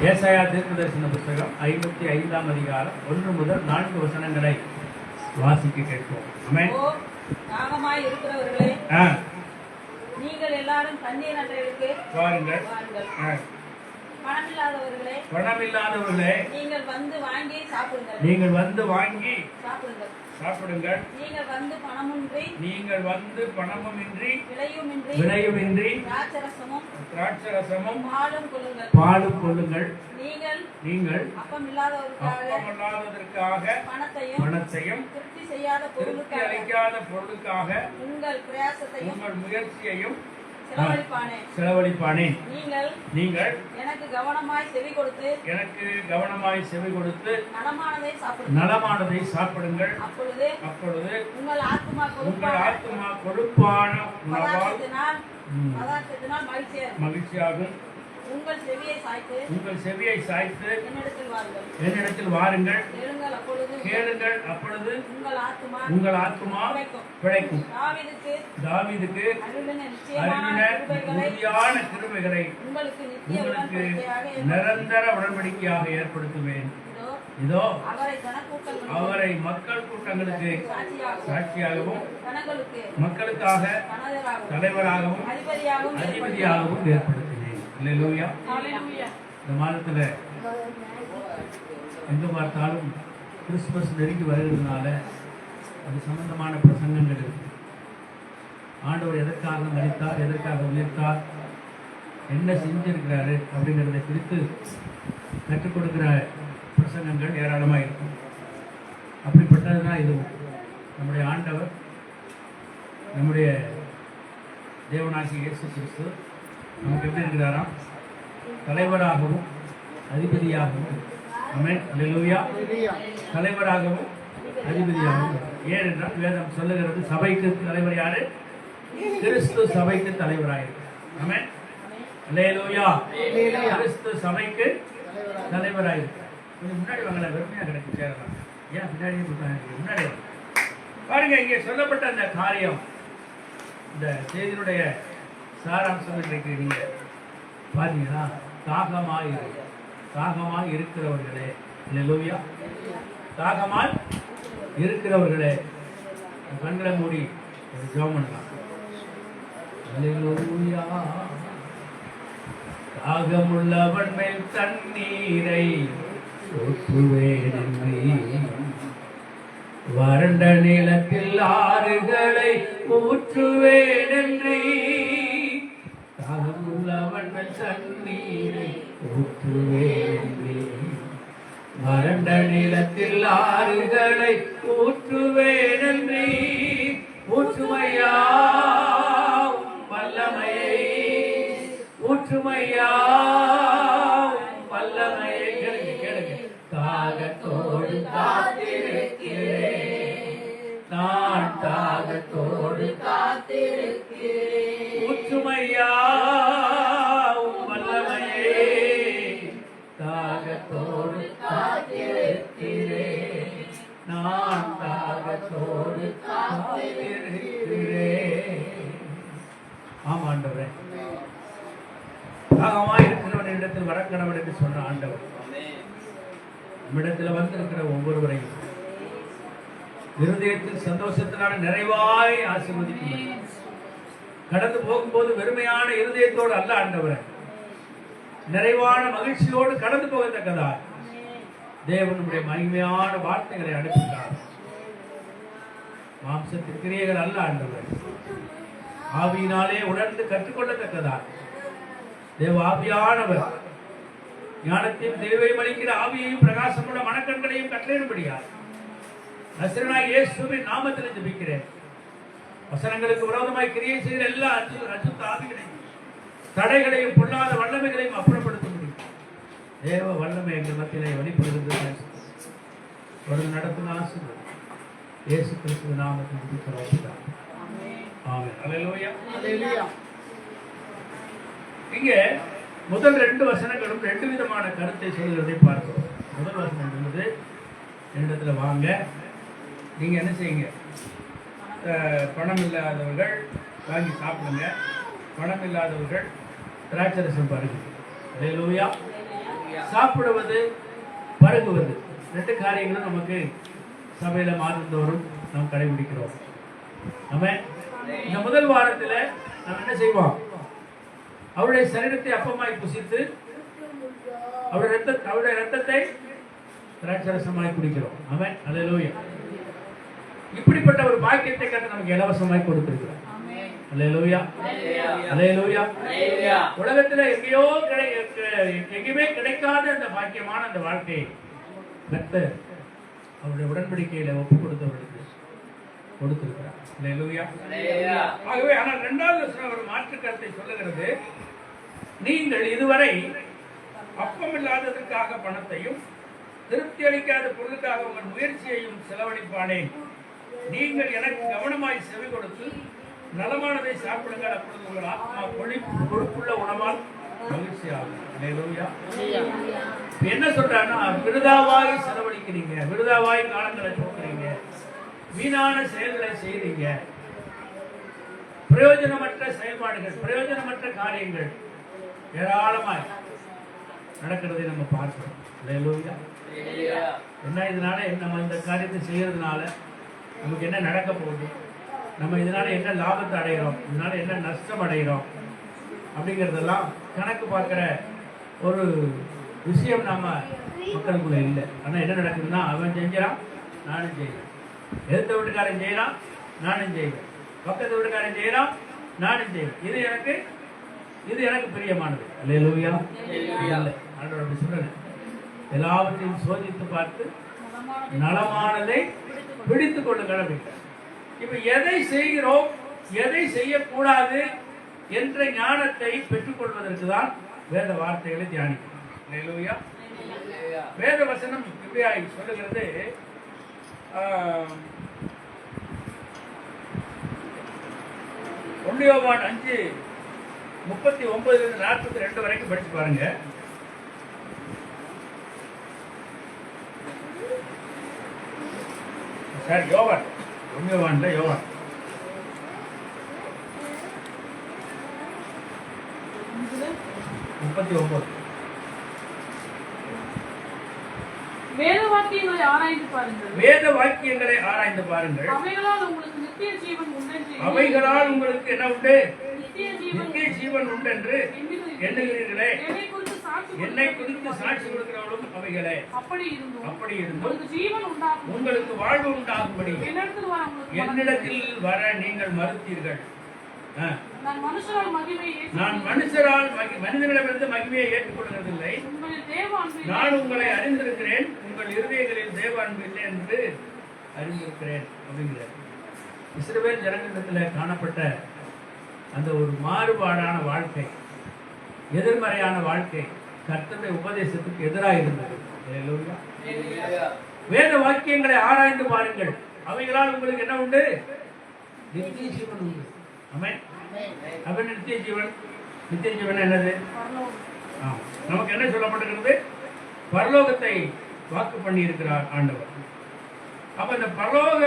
ஏசாயா தீர்க்கதரிசன புத்தகம் 55ஆம் அதிகாரம் 1 முதல் 4 வசனங்களை வாசிக்க கேட்போம். ஆமென். தாகமாய் இருக்கிறவர்களே, நீங்கள் எல்லாரும் தண்ணீர் அண்டைகளுக்கு வாருங்கள். பணமில்லாதவர்களே, நீங்கள் வந்து வாங்கி சாப்பிடுங்கள். நீங்கள் வந்து பணமுமின்றி விலையுமின்றி திராட்சரசமும் பாலும் கொள்ளுங்கள். நீங்கள் அப்பமில்லாததற்காக பணத்தையும் திருப்தி அளிக்காத பொருளுக்காக உங்கள் முயற்சியையும் செலவழிப்பானேன். நீங்கள் எனக்கு கவனமாய் செவி கொடுத்து நலமானதை சாப்பிடுங்கள். அப்பொழுது உங்கள் ஆத்துமா கொழுப்பான மகிழ்ச்சியாகும். உங்கள் செவியை சாய்த்து என்னிடத்தில் வாருங்கள். கேளுங்கள், அப்பொழுது உங்கள் ஆத்துமா பிழைக்கும். தாவீதுக்கு உறுதியான கிருபைகளை உங்களுக்கு நிரந்தர உடன்படிக்கையாக ஏற்படுத்துவேன். இதோ அவரை மக்கள் கூட்டங்களுக்கு சாட்சியாகவும் மக்களுக்காக தலைவராகவும் அதிபதியாகவும் ஏற்படுத்தினேன். அல்லேலூயா. இந்த மாதத்துல எங்க பார்த்தாலும் கிறிஸ்துமஸ் நெருங்கி வருகிறதுனால அது சம்பந்தமான பிரசங்கங்கள் இருக்கு. ஆண்டவர் எதற்காக மரித்தார், எதற்காக உயர்த்தார், என்ன செஞ்சிருக்கிறாரு அப்படிங்கிறத குறித்து கற்றுக் கொடுக்கிற பிரசங்கங்கள் ஏராளமாக இருக்கும். அப்படிப்பட்டது தான் இதுவும். நம்முடைய ஆண்டவர், நம்முடைய தேவனாகிய இயேசு கிறிஸ்து நமக்கு எப்படி இருக்கிறாராம்? தலைவராகவும் அதிபதியாகவும். ஆமென். அல்லேலூயா. தலைவராகவும் அதிபதியாகவும். ஏனென்றால் வேதம் சொல்லுகிறது, சபைக்கு தலைவர் யாரு? கிறிஸ்து சபைக்கு தலைவராயிருக்கிறார். ஆமென். அல்லேலூயா. கிறிஸ்து சபைக்கு தலைவராயிருக்கிறார். கொஞ்சம் முன்னாடி வாங்கலாம், வெறுமையா கிடைக்கு சேரலாம். ஏன் பின்னாடியே முன்னாடி பாருங்க. இங்கே சொல்லப்பட்ட அந்த காரியம், இந்த செய்தியினுடைய சாராம்சம் இன்றைக்கு நீங்க பாத்தீங்கன்னா, தாகமாய் இருக்கிறவர்களே. அல்லேலூயா. தாகமாய் இருக்கிறவர்களே, கண்களை மூடி ஒரு ஜெபம் பண்ணலாம். அல்லேலூயா. தாகமுள்ளவன் மேல் தண்ணீரை ஊற்றுவேன், வறண்ட நிலத்தில் ஆறுகளை ஊற்றுவேன். தாகமுள்ளவன் மேல் தண்ணீரை ஊற்றுவேன், வறண்ட நிலத்தில் ஆறுகளை ஊற்றுவேன். ஊற்றுமையா வல்லமையை, ஊற்றுமையா வல்லமையை. கேளுங்க. தாகத்தோடு காத்திருக்கிறேன், நான் தாகத்தோடு காத்திருக்கிறேன். ஊற்றுமையா வல்லமையே, தாகத்தோடு காத்திருக்கிறேன், நான் தாகத்தோடு காத்திருக்கிறேன். ஆமா ஆண்டவரே, தாகமாய் இருக்கிறவன் இடத்தில் வரக்கடவுள் என்று சொன்ன ஆண்டவர் நம்மிடத்தில் வந்திருக்கிற ஒவ்வொருவரையும் இருதயத்தில் சந்தோஷத்தினால நிறைவாய் ஆசீர்வதிக்கும். கடந்து போகும்போது வெறுமையான இருதயத்தோடு அல்ல ஆண்டவரே, நிறைவான மகிழ்ச்சியோடு கடந்து போகத்தக்கதா தேவனுடைய மகிமையான வார்த்தைகளை அனுப்பினார். மாம்சத்தின் கிரியைகள் அல்ல ஆண்டவர், ஆவியினாலே உணர்ந்து கற்றுக்கொள்ளத்தக்கதா தேவ ஆவியானவர் ஞானத்தையும் தெளிவையும் அளிக்கிற ஆவியையும் பிரகாசமுள்ள மனக்கண்களையும் கட்டளையிடும்படியார் நசரேயனாகிய இயேசுவின் நாமத்தில் ஜெபிக்கிறேன். வசனங்களுக்கு விரோதமாய் கிரியை செய்கிற எல்லா அசுத்த ஆவிகளையும், தடைகளையும், பொல்லாத வல்லமைகளையும் அப்புறப்படுத்த முடியும். தேவ வல்லமை எங்கள் மத்தியிலே வெளிப்படுகிறது. ஒரு நடத்தும் ஆசீர்வாதம் இயேசு கிறிஸ்துவின் நாமத்தில் ஜெபிக்கிறோம். ஆமென். அல்லேலூயா. இங்கே முதல் 2 வசனங்களும் 2 விதமான கருத்தை சொல்கிறதை பார்க்கிறோம். முதல் வசனம் என்பது, என்னிடத்துல வாங்க, நீங்க என்ன செய்யுங்க, பணம் இல்லாதவர்கள் வாங்கி சாப்பிடுங்க, பணம் இல்லாதவர்கள் திராட்சரசம் பாருங்க. அல்லேலூயா. சாப்பிடுவது, பருகுவது, ரெண்டு காரியங்களும் நமக்கு சபையில மாதந்தோறும் நாம் கடைபிடிக்கிறோம். நம்ம இந்த முதல் வாரத்துல நாம் என்ன செய்வோம்? அவருடைய சரீரத்தை அப்பமாய் புசித்து அவருடைய ரத்தத்தை திராட்சரசமாய் குடிக்கிறோம். ஆமென். அல்லேலூயா. இப்படிப்பட்ட ஒரு பாக்கியத்தை கர்த்தர் நமக்கு இலவசமாய் கொடுத்திருக்கிறார். அல்லேலூயா. அல்லேலூயா. உலகத்துல எங்கேயுமே கிடைக்காத அந்த பாக்கியமான அந்த வாழ்க்கையை கர்த்தர் அவருடைய உடன்படிக்கையில ஒப்பு கொடுத்தவர்களுக்கு கொடுத்திருக்கிறார். அல்லேலூயா. ஆகவே ஆனால் இரண்டாவது வசனம் ஒரு மாற்று கருத்தை சொல்லுகிறது. நீங்கள் இதுவரை அப்பமில்லாததற்காக பணத்தையும் திருப்தி அளிக்காத பொருளுக்காக உங்கள் முயற்சியையும் செலவழிப்பானேன். நீங்கள் எனக்கு கவனமாய் செவி கொடுத்து நலமானதை சாப்பிடுங்கள், அப்பொழுது உங்கள் ஆத்மா கொழுப்புள்ள உணவால் மகிழ்ச்சியாகும். அல்லேலூயா. என்ன சொல்றாருன்னா, விருதாவாய் செலவழிக்கிறீங்க, விருதாவாய் காலங்களை போக்குறீங்க, வீணான செயல்களை செய்றீங்க, பிரயோஜனமற்ற செயல்பாடுகள், பிரயோஜனமற்ற காரியங்கள் ஏராளமாய் நடக்கிறதை நம்ம பார்க்கிறோம். அல்லேலூயா. என்ன இதனால நம்ம இந்த காரியத்தை செய்யறதுனால நமக்கு என்ன நடக்க போகுது, நம்ம இதனால என்ன லாபத்தை அடைகிறோம், இதனால என்ன நஷ்டம் அடைகிறோம் அப்படிங்கிறதெல்லாம் கணக்கு பார்க்கிற ஒரு விஷயம் நாம மக்களுக்குள்ள இல்லை. ஆனால் என்ன நடக்குதுன்னா, அவன் செஞ்சான் நானும் செய்வேன், எதிர்த்த வீட்டுக்காரன் செய்யறான் நானும் செய்வேன், பக்கத்து வீட்டுக்காரன் செய்யறான் நானும் செய்வேன், இது எனக்கு பிரியமானது. அல்லேலூயா. இல்லை, ஆண்டவர் அப்படி சொல்லல. எல்லாவற்றையும் சோதித்து பார்த்து நலமானதை பிடித்துக் கொள்ளுங்கள் அப்படின்றார். இப்ப எதை செய்கிறோம், எதை செய்யக்கூடாது என்ற ஞானத்தை பெற்றுக் கொள்வதற்கு தான் வேத வார்த்தைகளை தியானிக்கிறோம். அல்லேலூயா. வேத வசனம் இப்படியாய் சொல்லுகிறது. 1 யோவான் 5:39-42 வரைக்கும் படிச்சு பாருங்க. சார், யோவான், 1 யோவான்ல யோவான் 39. வேத வாக்கியங்களை ஆராய்ந்து பாருங்கள். வேத வாக்கியங்களை ஆராய்ந்து பாருங்கள். அவைகளால் உங்களுக்கு நித்திய ஜீவன் உண்டென்று அவைகளால் உங்களுக்கு என்ன உண்டு? நித்திய ஜீவன் உண்டென்று எண்ணுகிறீர்களே. என்னை குறித்து சாட்சி கொடுக்கிறவளும் அவைகளே. அப்படி இருந்தும் உங்களுக்கு வாழ்வு உண்டாகும்படி என்னிடத்தில் வர நீங்கள் மறுத்தீர்கள். நான் மனிதனிடமிருந்து மகிமையை ஏற்றுக்கொள்வதில்லை. நான் உங்களை அறிந்திருக்கிறேன், உங்கள் இருதயங்களில் தேவ அன்பு இல்லை என்று அறிந்திருக்கிறேன் அப்படிங்கிறார். இஸ்ரவேல் ஜனங்களிடத்தில் காணப்பட்ட அந்த ஒரு மாறுபாடான வாழ்க்கை, எதிர்மறையான வாழ்க்கை கர்த்தருடைய உபதேசத்துக்கு எதிராக இருந்தது. வேத வாக்கியங்களை ஆராய்ந்து பாருங்கள், அவைகளால் உங்களுக்கு என்ன உண்டு? நித்திய ஜீவன் உண்டு. ஆமென். அப்ப நித்திய ஜீவன், நித்திய ஜீவன் என்னது? நமக்கு என்ன சொல்லப்பட்டிருக்கிறது? பரலோகத்தை வாக்கு பண்ணி இருக்கிறார் ஆண்டவர். அப்ப இந்த பரலோக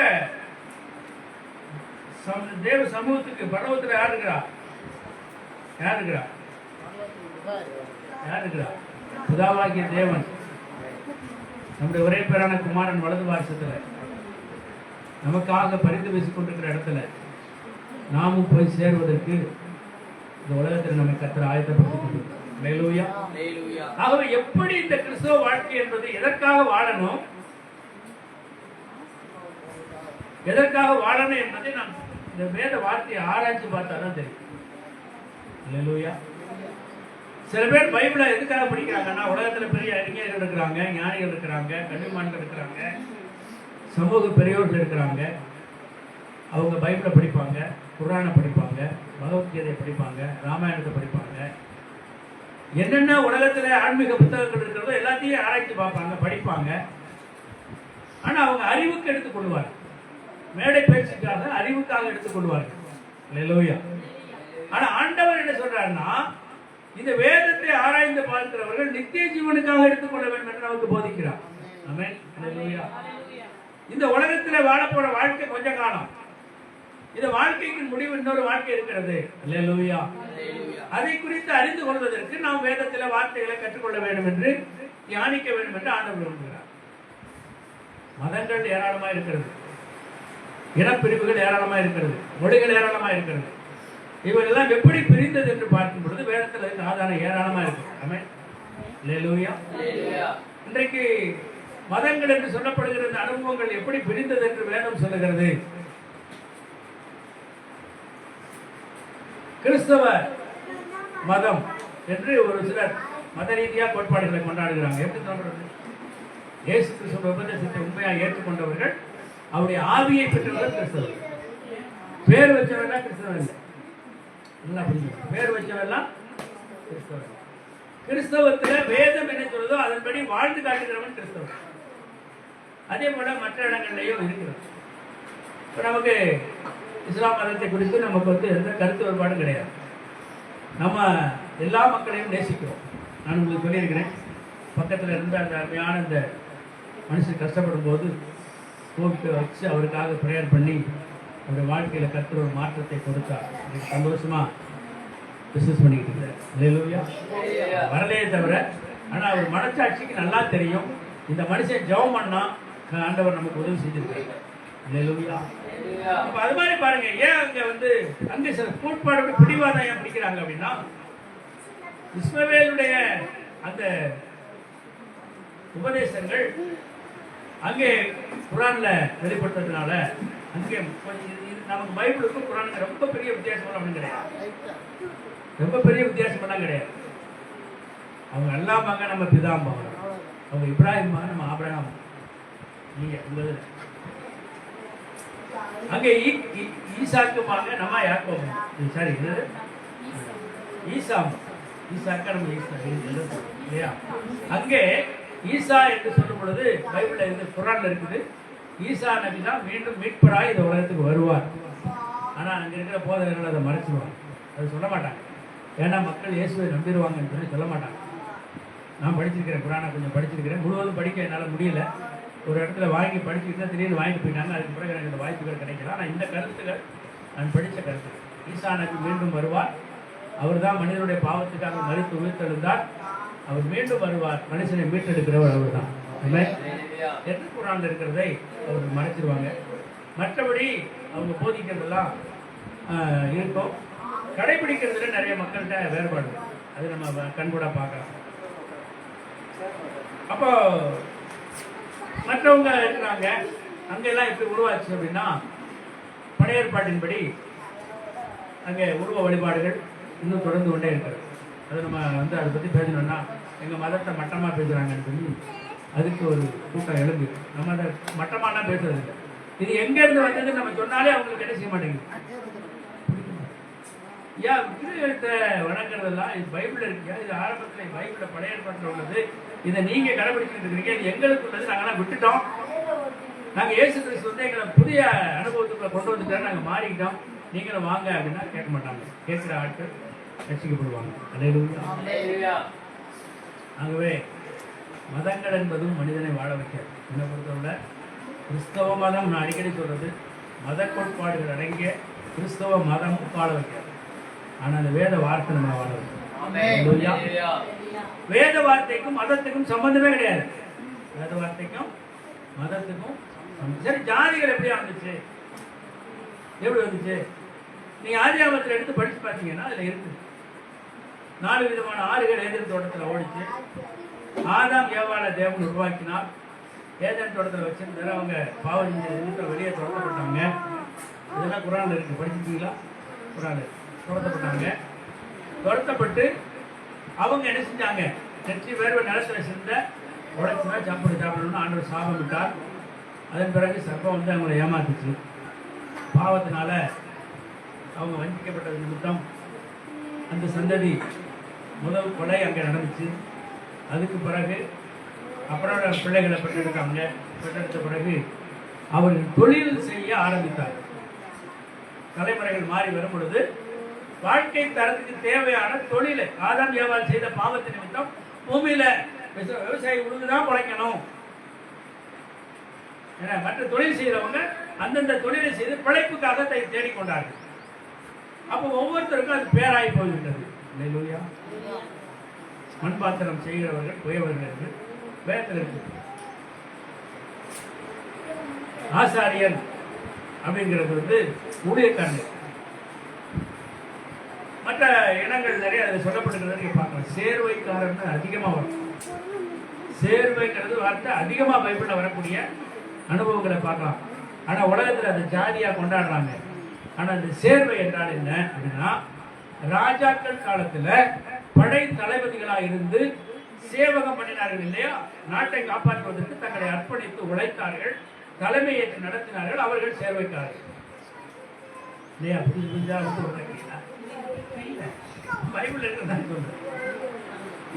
தேவ சமூகத்துக்கு பரலோகத்தில் யார் இருக்கிறா? யார் இருக்கிறா? யார் இருக்கிறா? பிதாவாகிய தேவன் நம்முடைய ஒரே பேரான குமாரன் வலது வாசத்துல நமக்காக பரிந்து பேசிக் கொண்டிருக்கிற இடத்துல நாமும் போய் சேர்வதற்கு இந்த உலகத்தில் நம்மை கர்த்தர் ஆயத்தப்படுத்திக். ஆகவே எப்படி இந்த கிறிஸ்தவ வாழ்க்கை என்பது எதற்காக வாழணும், எதற்காக வாழணும் என்பதை நாம் இந்த வேத வார்த்தையை ஆராய்ச்சி பார்த்தாதான் தெரியும். அல்லேலூயா. சில பேர் பைபிளை எதுக்காக படிக்கிறாங்கன்னா, உலகத்துல பெரிய அறிஞர்கள் இருக்கிறாங்க, ஞானிகள் இருக்கிறாங்க, கல்விமான்கள் இருக்கிறாங்க, சமூக பெரியோர்கள் இருக்கிறாங்க. அவங்க பைபிளை படிப்பாங்க, குர்ஆனை படிப்பாங்க, பகவத்கீதையை படிப்பாங்க, ராமாயணத்தை படிப்பாங்க, என்னென்ன உலகத்துல ஆன்மீக புத்தகங்கள் இருக்கிறதோ எல்லாத்தையும் ஆராய்ச்சி பார்ப்பாங்க, படிப்பாங்க. ஆனா அவங்க அறிவுக்கு எடுத்துக் கொள்வார்கள், மேடை பேச்சுக்காக அறிவுக்காக எடுத்துக் கொள்வார்கள். அல்லேலூயா. ஆனா ஆண்டவர் என்ன சொல்றாருன்னா, இந்த வேதத்தை ஆராய்ந்து பார்க்கிறவர்கள் நித்திய ஜீவனுக்காக எடுத்துக்கொள்ள வேண்டும் என்று நமக்கு போதிக்கிறார். ஆமென். அல்லேலூயா. இந்த உலகத்தில் வாழ போற வாழ்க்கை கொஞ்ச காலம், இந்த வாழ்க்கைக்கு முடிவு இன்னொரு வாழ்க்கை இருக்கிறது. அல்லேலூயா. அதை குறித்து அறிந்து கொள்வதற்கு நாம் வேதத்தில் வார்த்தைகளை கற்றுக்கொள்ள வேண்டும் என்று தியானிக்க வேண்டும் என்று ஆண்டவர் விரும்புகிறார். மதங்கள் ஏராளமாக இருக்கிறது, இனப்பிரிவுகள் ஏராளமாக இருக்கிறது, மொழிகள் ஏராளமாக இருக்கிறது. இவரெல்லாம் எப்படி பிரிந்தது என்று பார்க்கும் பொழுது வேதத்தில் இருக்க ஆதாரம் ஏராளமாக இருக்கு. ஆமென். அல்லேலூயா. இன்றைக்கு மதங்கள் என்று சொல்லப்படுகிற இந்த அனுபவங்கள் எப்படி பிரிந்தது என்று வேதம் சொல்லுகிறது. கிறிஸ்தவ மதம் என்று ஒரு சிலர் மத ரீதியாக கோட்பாடுகளை கொண்டாடுகிறாங்க. எப்படி சொல்றது? இயேசு கிறிஸ்துவின் உபதேசத்தை உண்மையாக ஏற்றுக்கொண்டவர்கள், அவருடைய ஆவியை பெற்றவர்கள் கிறிஸ்தவர்கள். பேர் வச்சவெல்லாம் கிறிஸ்தவன் இல்லை. நல்லா புரிஞ்சுக்கணும். பேர் வச்சவெல்லாம் கிறிஸ்தவன். கிறிஸ்தவத்தில் வேதம் என்ன சொல்றதோ அதன்படி வாழ்ந்து காட்டுகிறவன் கிறிஸ்தவன். அதே போல மற்ற இடங்கள்லையும் இருக்கிறது. இப்போ நமக்கு இஸ்லாம் மதத்தை குறித்து நமக்கு எந்த கருத்து வேறுபாடும் கிடையாது. நம்ம எல்லா மக்களையும் நேசிக்கிறோம். நான் உங்களுக்கு சொல்லியிருக்கிறேன், பக்கத்தில் இருந்த அந்த அருமையான இந்த மனுஷன் கஷ்டப்படும் போது கூப்பிட்டு வச்சு அவருக்காக ப்ரேயர் பண்ணி அவருடைய வாழ்க்கையில் கர்த்தர் ஒரு மாற்றத்தை கொடுத்தார். சந்தோஷமா பிஸ்னஸ் பண்ணிக்கிட்டு இருந்தார். அல்லேலூயா. வரலையே தவிர ஆனால் அவர் மனசாட்சிக்கு நல்லா தெரியும், இந்த மனுஷன் ஜெபம் பண்ணா ஆண்டவர் நமக்கு உதவி செஞ்சிருக்காரு. அல்லேலூயா. அப்ப அது மாதிரி பாருங்க, ஏன் அங்க சில கோட்பாடு பிடிவாதம் ஏன் பிடிக்கிறாங்க அப்படின்னா, இஸ்மவேலுடைய அந்த உபதேசங்கள் அங்கே குரான்ல வெளிப்படுத்துறதுனால அங்கே நமக்கு பைபிளுக்கும் குரானுக்கு ரொம்ப பெரிய வித்தியாசம் அப்படின்னு கிடையாது. ரொம்ப பெரிய வித்தியாசம் எல்லாம் கிடையாது. அவங்க எல்லாம்பாங்க நம்ம பிதாம்பாங்க, அவங்க இப்ராஹிம்பாங்க நம்ம ஆபிரகாம். நீங்க அங்கே ஈசாக்குமாங்க நம்ம யாக்கோபு. சாரி, ஈசாம். ஈசாக்கா நம்ம ஈசா இல்லையா? அங்கே ஈசா என்று சொல்லும் பொழுது பைபிள்ல இருந்து குரான்ல இருக்குது, ஈசா நபி தான் மீண்டும் மீட்பராய் இந்த உலகத்துக்கு வருவார். ஆனா அங்க இருக்கிற போதகர்கள் அதை மறைச்சிடுவாங்க, அது சொல்ல மாட்டாங்க. ஏன்னா மக்கள் இயேசுவை நம்பிடுவாங்கன்னு சொல்லி சொல்ல மாட்டாங்க. நான் படிச்சிருக்கிறேன், குரானை கொஞ்சம் படிச்சிருக்கிறேன், முழுவதும் படிக்க என்னால் முடியல. ஒரு இடத்துல வாங்கி படிச்சுட்டு தான் திடீர்னு வாங்கிட்டு போயிட்டாங்க. அதுக்கு பிறகு எனக்கு இந்த வாய்ப்புகள் கிடைக்கல. ஆனால் இந்த கருத்துக்கள் நான் படித்த கருத்து. ஈசா நபி மீண்டும் வருவார், அவர் தான் மனிதனுடைய பாவத்துக்காக மரித்து உயிர்த்தெழுந்தார், அவர் மீண்டும் வருவார், மனுஷனை மீட்டெடுக்கிறவர் அவர் தான் என்று குரான்ல இருக்கிறதை அவர் மறைச்சிருவாங்க. மற்றபடி அவங்க போதிக்கிறதெல்லாம் இருக்கும், கடைபிடிக்கிறதுல நிறைய மக்கள்கிட்ட வேறுபாடு, அது நம்ம கண்கூட பார்க்கலாம். அப்போ மற்றவங்க இருக்கிறாங்க, அங்கெல்லாம் எப்படி உருவாச்சு அப்படின்னா, பழைய ஏற்பாட்டின்படி அங்கே உருவ வழிபாடுகள் இன்னும் தொடர்ந்து கொண்டே இருக்கிறது. அது நம்ம அதை பற்றி பேசணும்னா எங்கள் மதத்தை மட்டமாக பேசுகிறாங்கன்னு சொல்லி அதுக்கு ஒரு கூட்டம் எழும்பு. நம்ம அதை மட்டமாலாம் பேசுறது இல்லை. இது எங்கேருந்து வந்தது நம்ம சொன்னாலே அவங்களுக்கு என்ன செய்ய மாட்டேங்குது. ஏன் விக்கிரகத்தை வணங்குறதெல்லாம் இது பைபிள் இருக்கியா? இது ஆரம்பத்தில் பைபிளில் பழைய ஏற்பாட்டில் உள்ளது, இதை நீங்கள் கடைபிடிச்சிட்டு இருக்கிறீங்க, இது எங்களுக்கு உள்ளது, நாங்கள்லாம் விட்டுட்டோம். நாங்கள் இயேசு கிறிஸ்து எங்களை புதிய அனுபவத்துக்குள்ள கொண்டு வந்துட்டோம், நாங்கள் மாறிக்கிட்டோம், நீங்களும் வாங்க அப்படின்னா கேட்க மாட்டாங்க. கேட்குற ஆட்கள் ரட்சிக்கப்படுவாங்க. அல்லேலூயா. ஆகவே மதங்கள் என்பதும் மனிதனை வாழ வைக்காது. என்னை பொறுத்தவரை கிறிஸ்தவ மதம், நான் அடிக்கடி சொல்றது, மத கோட்பாடுகள் அடங்கிய கிறிஸ்தவ மதமும் வாழ வைக்காது. ஆனால் அந்த வேத வார்த்தை நம்ம வாழ வைக்கும். வேத வார்த்தைக்கும் மதத்துக்கும் சம்பந்தமே கிடையாது. வேத வார்த்தைக்கும் மதத்துக்கும் சரி. ஜாதிகள் எப்படி வந்துச்சு, எப்படி வந்துச்சு? நீங்க ஆதியாகமத்தில் எடுத்து படிச்சு பார்த்தீங்கன்னா அதுல இருக்கு 4 விதமான ஆறுகள் ஏதேன் தோட்டத்தில் ஓடிச்சு. ஆதாம் ஏவாளை தேவன் உருவாக்கினார். ஏதேன் தோட்டத்தில் வச்சிருந்தாரு. அவங்க பாவம் வெளியே துரத்தப்பட்டாங்க. இதெல்லாம் குரான்ல இருக்கு, படிச்சிருக்கீங்களா? குரான்ல துரத்தப்பட்டாங்க. துரத்தப்பட்டு அவங்க என்ன செஞ்சாங்க? நெற்றி வேர்வை நிலத்துல சிந்த உழைச்சுதான் சாப்பிடணும்னு ஆண்டவர் சாபம் விட்டார். அதன் பிறகு சர்ப்பம் அவங்களை ஏமாத்துச்சு. பாவத்தினால அவங்க வஞ்சிக்கப்பட்டது நிமித்தம் அந்த சந்ததி முதல் கொலை அங்கே நடந்துச்சு. அதுக்கு பிறகு அப்புறம் பிள்ளைகளை பெற்றெடுத்தாங்க. பெற்றெடுத்த பிறகு அவர்கள் தொழில் செய்ய ஆரம்பித்தார். தலைமுறைகள் மாறி வரும் பொழுது வாழ்க்கை தரத்துக்கு தேவையான தொழிலை ஆதாம் ஏவாள் செய்த பாவத்தின் நிமித்தம் பூமியில விவசாயி உழுதுதான் குறைக்கணும். ஏன்னா மற்ற தொழில் செய்யறவங்க அந்தந்த தொழிலை செய்து பிழைப்புக்காக தேடிக்கொண்டார்கள். அப்போ ஒவ்வொருத்தருக்கும் அது பேராய் போய்விட்டது. அல்லேலூயா. மண்பாத்திரம் செய்கிறவர்கள் குயவர்கள் என்று வேதத்தில் இருக்கு. ஆசாரியன் அப்படிங்கிறது வந்து ஊழியக்காரர்கள். மற்ற இனங்கள் நிறைய அதில் சொல்லப்பட்டிருக்கிறது நீங்க பார்க்கலாம். சேர்வைக்காரன் அதிகமாக வரும். சேர்வைங்கிறது வார்த்தை அதிகமாக பைபிளில் வரக்கூடிய அனுபவங்களை பார்க்கலாம். ஆனால் உலகத்தில் அதை ஜாதியாக கொண்டாடுறாங்க. ஆனால் அந்த சேர்வை என்றால் என்ன அப்படின்னா, ராஜாக்கள் காலத்தில் படை தளபதிகளாக இருந்து சேவகம் பண்ணினார்கள் இல்லையா, நாட்டை காப்பாற்றுவதற்கு தங்களை அர்ப்பணித்து உழைத்தார்கள், தலைமையேற்று நடத்தினார்கள், அவர்கள் சேர்வைக்காரர்கள் இல்லையா. புதுசு புதுசாக பைபிள் இருக்குதான் சொல்றேன்.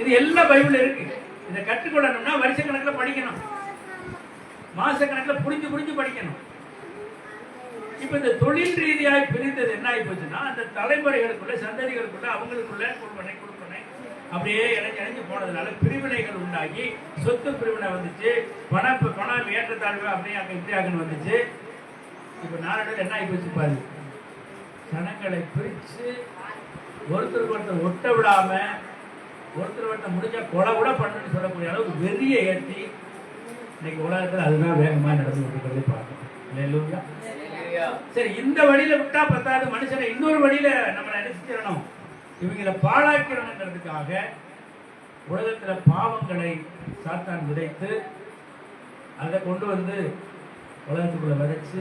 இது எல்லாம் பைபிள் இருக்கு. இதை கற்றுக்கொள்ளணும்னா வருஷ கணக்கில் படிக்கணும், மாச கணக்கில் புரிஞ்சு படிக்கணும். இப்ப இந்த தொழில் ரீதியாக பிரிந்தது என்ன ஆகி போச்சுன்னா, அந்த தலைமுறைகளுக்குள்ள சந்ததிகளுக்குள்ள அவங்களுக்குள்ள குடும்பனை அப்படியே இணைஞ்சு போனதுனால பிரிவினைகள் உண்டாகி சொத்து பிரிவினை வந்துச்சு, பணம் ஏற்றத்தாழ்வு அப்படியே இப்படியாகன்னு வந்துச்சு. இப்ப நாளடைவில் என்ன ஆகி போச்சு பாரு, ஜனங்களை பிரிச்சு ஒருத்தருக்கு ஒருத்தர் ஒட்ட விடாம, ஒருத்தர் முடிஞ்ச கொலை கூட பண்ணுன்னு சொல்லக்கூடிய அளவுக்கு வெறிய ஏற்றி இன்னைக்கு உலகத்தில் அதுதான் வேகமாக நடந்து கொண்டிருக்கிறதை பார்க்கணும். இல்லையா? சரி, இந்த வழியில விட்டா பத்தாது, மனுஷனை இன்னொரு வழியில நம்ம நினைச்சிடணும், இவங்களை பாழாக்கிறதுக்காக உலகத்துல பாவங்களை சாத்தான் விதைத்து அதை கொண்டு வந்து உலகத்துக்குள்ள விதைச்சு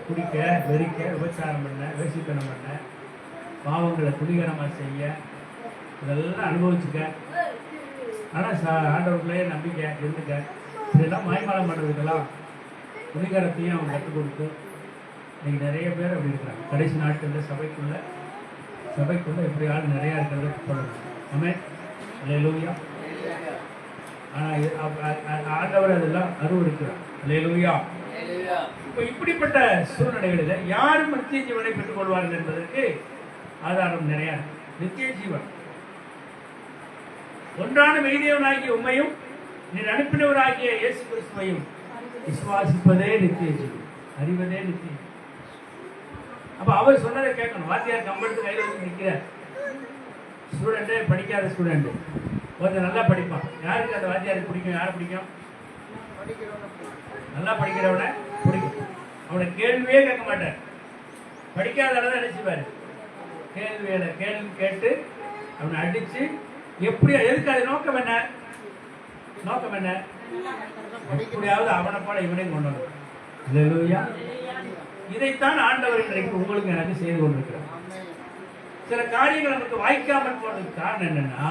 குடிக்க, வெறிக்க, விபச்சாரம் பண்ண, வேசித்தனம் பண்ண, பாவங்களை துணிகரமா செய்ய, இதெல்லாம் அனுபவிச்சுக்க. ஆனா ஆண்டவர்களே நம்பிக்கை இருந்துக்க. இதெல்லாம் மாய்மாலம் பண்றதுக்கெல்லாம் துணிகரத்தையும் அவங்க கற்றுக் கொடுத்து இன்னைக்கு நிறைய பேர் அப்படி இருக்கிறாங்க. கடைசி நாட்களில் சபைக்குள்ள இப்படி ஆள் நிறையா இருக்கிறத சொல்லணும். ஆமென். அல்லேலூயா. ஆனால் ஆண்டவர் அதெல்லாம் அருவருக்கிறார். அல்லேலூயா. இப்போ இப்படிப்பட்ட சூழ்நிலைகளில் யாரும் நித்திய ஜீவனை பெற்றுக் கொள்வார்கள் என்பதற்கு ஆதாரம் நிறையா. நித்திய ஜீவன் ஒன்றான மெய்தேவனாகிய உம்மையும் நீர் அனுப்பினவராகிய இயேசு கிறிஸ்துவையும் விசுவாசிப்பதே நித்திய ஜீவன், அறிவதே நித்திய. அப்ப அவர் சொன்னதை கேட்கணும். வாத்தியார் கம்பெடுத்து கையில் வச்சு நிற்கிற ஸ்டூடெண்ட்டு, படிக்காத ஸ்டூடெண்ட் ஒருத்தர் நல்லா படிப்பான். யாருக்கு அந்த வாத்தியாருக்கு பிடிக்கும்? யாரை பிடிக்கும்? நல்லா படிக்கிறவனை பிடிக்கும். அவனை கேள்வியே கேட்க மாட்டார். படிக்காதவனை நினைச்சுப்பாரு. கேள்வி கேட்டு அவனை அடிச்சு எப்படி, எதுக்கு அது நோக்கம் என்ன? எப்படியாவது அவனை போல இவனையும் கொண்டு வரணும். அல்லேலூயா. இதைத்தான் ஆண்டவர் இன்றைக்கு உங்களுக்கு எனக்கு செய்து கொண்டிருக்கிறார். சில காரியங்கள் நமக்கு வாய்க்காமல் போனதுக்கு காரணம் என்னன்னா,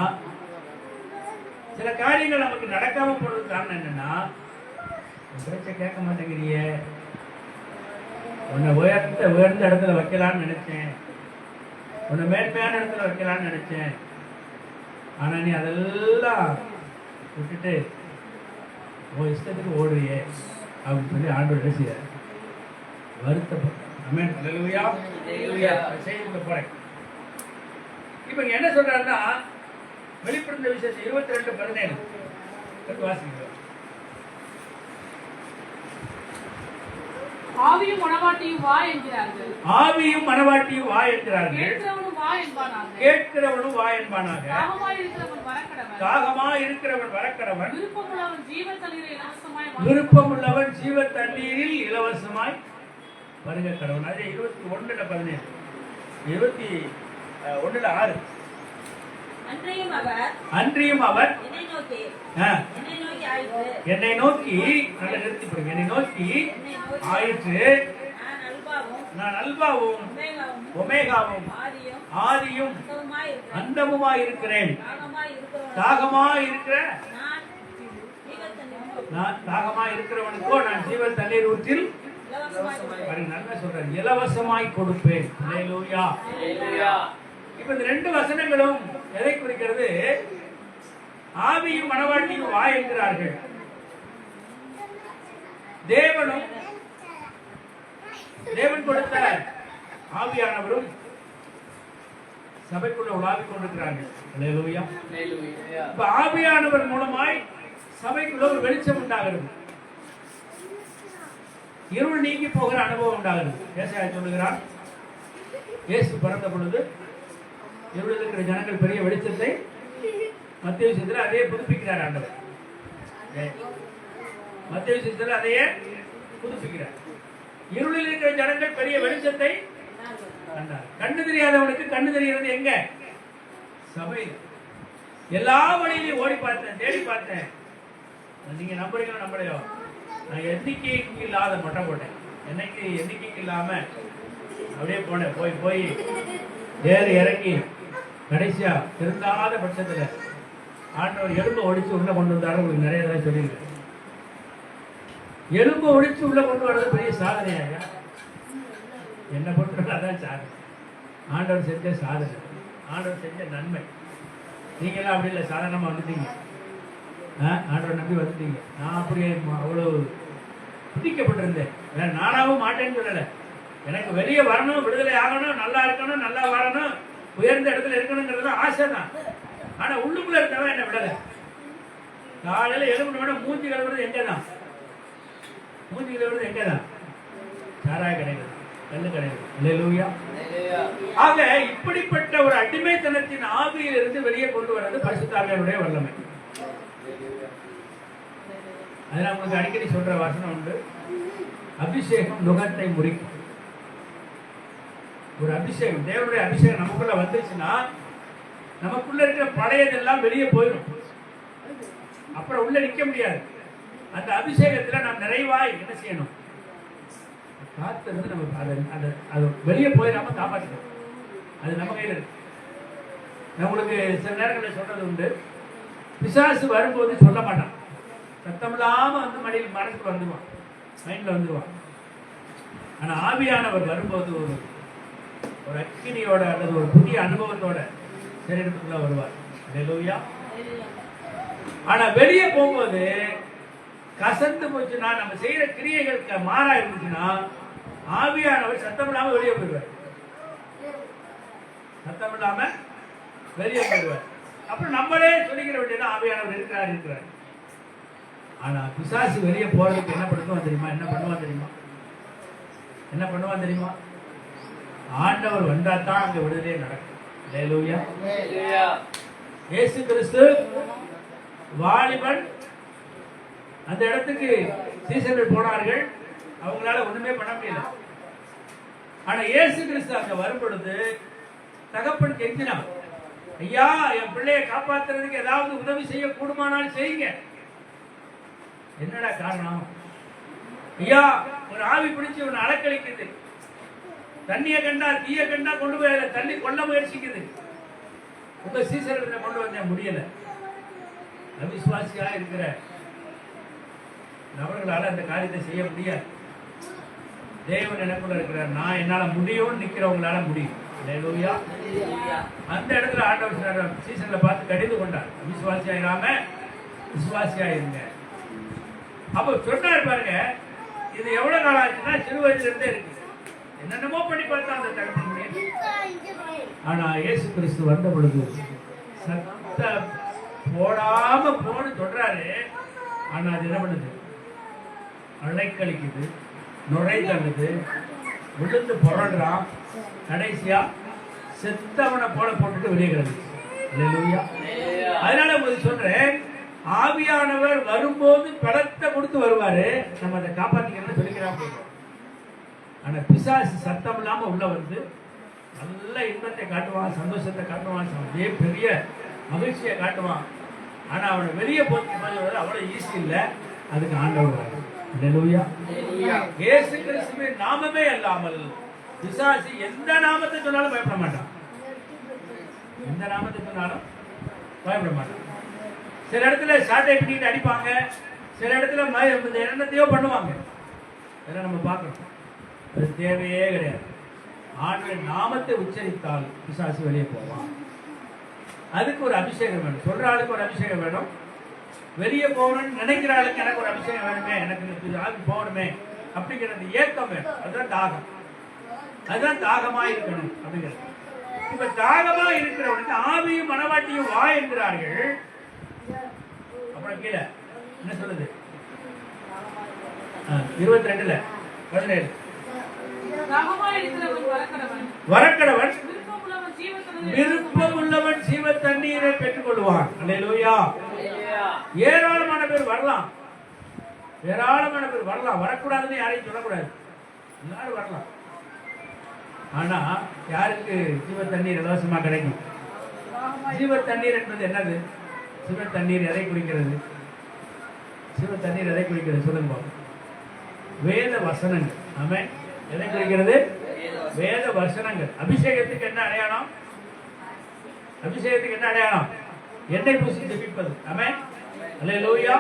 சில காரியங்கள் நமக்கு நடக்காம போனதுக்கு காரணம் என்னன்னா, பேச்ச கேட்க மாட்டேங்கிறிய, உன்னை உயர்ந்த இடத்துல வைக்கலான்னு நினைச்சேன், உன்னை மேன்மையான இடத்துல வைக்கலான்னு நினைச்சேன், ஆனா நீ அதெல்லாம் விட்டுட்டு உன் இஷ்டத்துக்கு ஓடுறியே அப்படின்னு சொல்லி ஆண்டவர் செய்ய வருத்தப்படும். போறேன். இப்ப என்ன சொல்றாருன்னா, வெளிப்படுத்த விசேஷம் 22:17 வாசிக்கிறோம். ஆவியும் மனவாட்டியும் வா என்கிறார்கள். ஆவியும் மனவாட்டியும் வா என்கிறார்கள். கேட்கிறவனும் வா என்பானாக. கேட்கிறவனும் வா என்பானாக. தாகமாய் இருக்கிறவன் வரக்கடவன். தாகமாய் இருக்கிறவன் வரக்கடவன். விருப்பமுள்ளவன் ஜீவ தண்ணீரில் இலவசமாய். விருப்பமுள்ளவன் ஜீவ தண்ணீரில் இலவசமாய் வருக கடவுள். அது 21:17 21:6. அன்றியும் அவர் என்னை நோக்கி நல்ல நிறுத்தி போடுங்க. என்னை நோக்கி ஆயிற்று, நான் அல்பாவும் ஒமேகாவும் ஆதியும் அந்தமுமாய் இருக்கிறேன். தாகமாய் இருக்கிறவனுக்கோ நான் ஜீவன் தண்ணீர் ஊற்றில் நல்லா சொல்றேன், இலவசமாய் கொடுப்பேன். அல்லேலூயா. இப்ப இந்த 2 வசனங்களும் எதை குறிக்கிறது? ஆவியும் மனவாட்டியும் வா என்கிறார்கள். தேவன் கொடுத்த ஆவியானவரும் சபைக்குள்ள உலாவிக் கொண்டிருக்கிறார்கள். அல்லேலூயா. இப்ப ஆவியானவர் மூலமாய் சபைக்குள்ள ஒரு வெளிச்சம் உண்டாகிறது. இருள் நீங்கி போகிற அனுபவம் உண்டாகுது. ஏசாயா சொல்லுகிறார், இயேசு பிறந்த பொழுது இருளில் இருக்கிற ஜனங்கள் பெரிய வெளிச்சத்தை மத்திய விஷயத்தில் அதையே புதுப்பிக்கிறார் ஆண்டவர். மத்திய விஷயத்தில் அதையே புதுப்பிக்கிறார். இருளில் இருக்கிற ஜனங்கள் பெரிய வெளிச்சத்தை கண்டார். கண்ணு தெரியாதவனுக்கு கண்ணு தெரிகிறது எங்க? சபையில். எல்லா வழியிலையும் ஓடி பார்த்தேன், தேடி பார்த்தேன். நீங்க நம்புறீங்களோ நம்பலையோ, நான் எண்ணிக்கைக்கு இல்லாத மொட்டை போட்டேன். எண்ணிக்கைக்கு இல்லாம அப்படியே போனேன். போய் ஏறி இறங்கி கடைசியா திருந்தாத பட்சத்துல ஆண்டவர் எலும்பை ஒடிச்சு உள்ள கொண்டு வந்தாலும் உங்களுக்கு நிறைய தடவை சொல்லியிருக்கேன். எலும்பை ஒடிச்சு உள்ள கொண்டு வர்றது பெரிய சாதனையாக என்ன பொறுத்தவரை அதான் சாதனை. ஆண்டவர் செஞ்ச சாதனை, ஆண்டவர் செஞ்ச நன்மை. நீங்களாம் அப்படி இல்லை, சாதாரணமாக வந்துட்டீங்க. ஆண்டவர் நம்பி வந்துட்டீங்க. நான் அப்படியே அவ்வளோ பிடிக்கப்பட்டிருந்தேன். வேற நானாவும் மாட்டேன்னு சொல்லலை. எனக்கு வெளியே வரணும், விடுதலை ஆகணும், நல்லா இருக்கணும், நல்லா வாழணும், உயர்ந்த இடத்துல இருக்கணுங்கிறது ஆசை தான். ஆனா உள்ளுக்குள்ள இருக்கவன் என்ன விடலை. காலையில எழுபது மூஞ்சி கழுவுறது எங்க தான்? மூஞ்சி கழுவுறது எங்க தான்? சாராய கடைகள், கல்லு கடைகள். அல்லேலூயா. ஆக இப்படிப்பட்ட ஒரு அடிமைத்தனத்தின் ஆவியிலிருந்து வெளியே கொண்டு வர்றது பரிசுத்த ஆவியானுடைய வல்லமை. அதனால உங்களுக்கு அடிக்கடி சொல்ற வசனம் உண்டு, அபிஷேகம் நுகத்தை முறிக்கும். ஒரு அபிஷேகம், தேவனுடைய அபிஷேகம் நமக்குள்ள வந்துச்சுன்னா நமக்குள்ள இருக்கிற பழையதெல்லாம் வெளியே போயிடும். அப்புறம் உள்ள நிக்க முடியாது. அந்த அபிஷேகத்துல நாம் நிறைவாய் என்ன செய்யணும்? காத்திருந்து நம்ம அது வெளியே போயிடாம காப்பாற்றணும். அது நம்ம கையில் இருக்கு. நான் உங்களுக்கு சில நேரங்களில் சொல்றது உண்டு, பிசாசு வரும்போது சொல்ல மாட்டான். சத்தம் இல்லாம வந்து மடியில் மனசுக்கு வந்துடுவான், மைண்ட்ல வந்துடுவான். ஆனா ஆவியானவர் வரும்போது ஒரு அக்கினியோட அல்லது ஒரு புதிய அனுபவத்தோட சரீரத்துக்குள்ள வருவார். அல்லேலூயா. ஆனா வெளியே போகும்போது கசந்து போச்சுன்னா, நம்ம செய்யற கிரியைகளுக்கு மாறா இருந்துச்சுன்னா, ஆவியானவர் சத்தம் இல்லாம வெளியே போயிடுவார். சத்தம் இல்லாம வெளியே போயிடுவார். அப்புறம் நம்மளே சொல்லிக்கிற வேண்டியதான், ஆவியானவர் இருக்கிறார். ஆனா பிசாசு வெளியே போறதுக்கு என்ன பண்ணுவான் தெரியுமா? என்ன பண்ணுவான் தெரியுமா? ஆண்டவர் வந்தாதான் அங்க விடுதலையே நடக்கும். அல்லேலூயா. இயேசு கிறிஸ்து வாலிபன் அந்த இடத்துக்கு சீசர்கள் போனார்கள், அவங்களால ஒண்ணுமே பண்ண முடியல. ஆனா இயேசு கிறிஸ்து அங்க வரும் பொழுது தகப்பன் கெஞ்சினான், ஐயா என் பிள்ளையை காப்பாத்துறதுக்கு ஏதாவது உதவி செய்ய கூடுமானால் செய்யுங்க. என்னடா காரணம்? ஐயா ஒரு ஆவி பிடிச்சு ஒன்னு அலக்களிக்குது, தண்ணிய கண்டா தீய கண்டா கொண்டு போய் தண்ணி கொள்ள முயற்சிக்குது. உங்க சீசர்களை கொண்டு வந்த முடியல. அவிசுவாசியா இருக்கிற நபர்களால அந்த காரியத்தை செய்ய முடியாது. தேவன் எனக்குள்ள இருக்கிறார், நான் என்னால முடியும்னு நிக்கிறவங்களால முடியும். அல்லேலூயா. அந்த இடத்துல ஆண்டவர் சீசன்ல பார்த்து கடிந்து கொண்டார், அவிசுவாசியாயிராம விசுவாசியா இருங்க. அப்ப சொன்னார் பாருங்க, இது எவ்வளவு நாள் ஆச்சுன்னா சிறு வயதுல இருந்தே இருக்கு. என்னென்னமோ பண்ணி பார்த்தா அந்த தடுக்க முடியும். ஆனா இயேசு கிறிஸ்து வந்த பொழுது சத்த போடாம போன்னு சொல்றாரு. ஆனா அது என்ன பண்ணுது? அழைக்கழிக்குது, நுழை தள்ளுது, விழுந்து புரள்றான், கடைசியா செத்தவனை போல போட்டுட்டு வெளியே கிடக்கு. அதனால உங்களுக்கு சொல்றேன், ஆவியானவர் வரும்போது பலத்தை கொடுத்து வருவாரு, நம்ம அதை காப்பாத்திக்கணும்னு சொல்லிக்கிறாங்க. ஆனா பிசாசு சத்தம் இல்லாம உள்ள வந்து நல்ல இன்பத்தை காட்டுவான், சந்தோஷத்தை காட்டுவான், அதே பெரிய மகிழ்ச்சியை காட்டுவான். ஆனா அவனை வெளியே போட்டு அவ்வளவு ஈஸி இல்லை. அதுக்கு ஆண்டவர் அல்லேலூயா. இயேசு கிறிஸ்துவின் நாமமே அல்லாமல் பிசாசு எந்த நாமத்தை சொன்னாலும் பயப்பட மாட்டான். எந்த நாமத்தை சொன்னாலும் பயப்பட மாட்டான். சில இடத்துல சாட்டை பிடிக்கிட்டு அடிப்பாங்க, சில இடத்துல என்னத்தையோ பண்ணுவாங்க. இதெல்லாம் நம்ம பார்க்கணும். அது தேவையே கிடையாது. ஆண்டவரின் நாமத்தை உச்சரித்தால் பிசாசு வெளியே போவான். அதுக்கு ஒரு அபிஷேகம் வேணும். சொல்ற ஆளுக்கு ஒரு அபிஷேகம் வேணும். வெளியே போகணும்னு நினைக்கிற ஆளுக்கு எனக்கு ஒரு அபிஷேகம் வேணுமே, எனக்கு ஆளுக்கு போகணுமே அப்படிங்கிறது ஏக்கம் வேணும். அதுதான் தாகம். அதுதான் தாகமா இருக்கணும் அப்படிங்கிறது. இப்ப தாகமா இருக்கிறவனுக்கு ஆவியும் மனவாட்டியும் வா என்கிறார்கள். அப்புறம் கீழே என்ன சொல்லுது? 22 17. தாகமாய் இருக்கிறவன் வரக்கடவன். வரக்கடவன் விருப்பமுள்ளவன் ஜீவ தண்ணீரை விருப்பமுள்ளவன் ஜீவ தண்ணீரை பெற்றுக் கொள்வான். அல்லேலூயா. ஏராளமான பேர் வரலாம், ஏராளமான பேர் வரலாம். வரக்கூடாதுன்னு யாரையும் சொல்லக்கூடாது, எல்லாரும் வரலாம். ஆனா யாருக்கு ஜீவ தண்ணீர் இலவசமா கிடைக்கும்? ஜீவ தண்ணீர் என்பது என்னது? ஜீவ தண்ணீர் எதை குறிக்கிறது? ஜீவ தண்ணீர் எதை குறிக்கிறது சொல்லுங்க பாப்போம். வேத வசனங்கள். ஆமென். எதை குறிக்கிறது? வேத வசனங்கள். அபிஷேகத்துக்கு என்ன அடையாளம்? அபிஷேகத்துக்கு என்ன அடையாளம்? எண்ணெய் பூசி ஜெபிப்பது. ஆமென். அல்லேலூயா.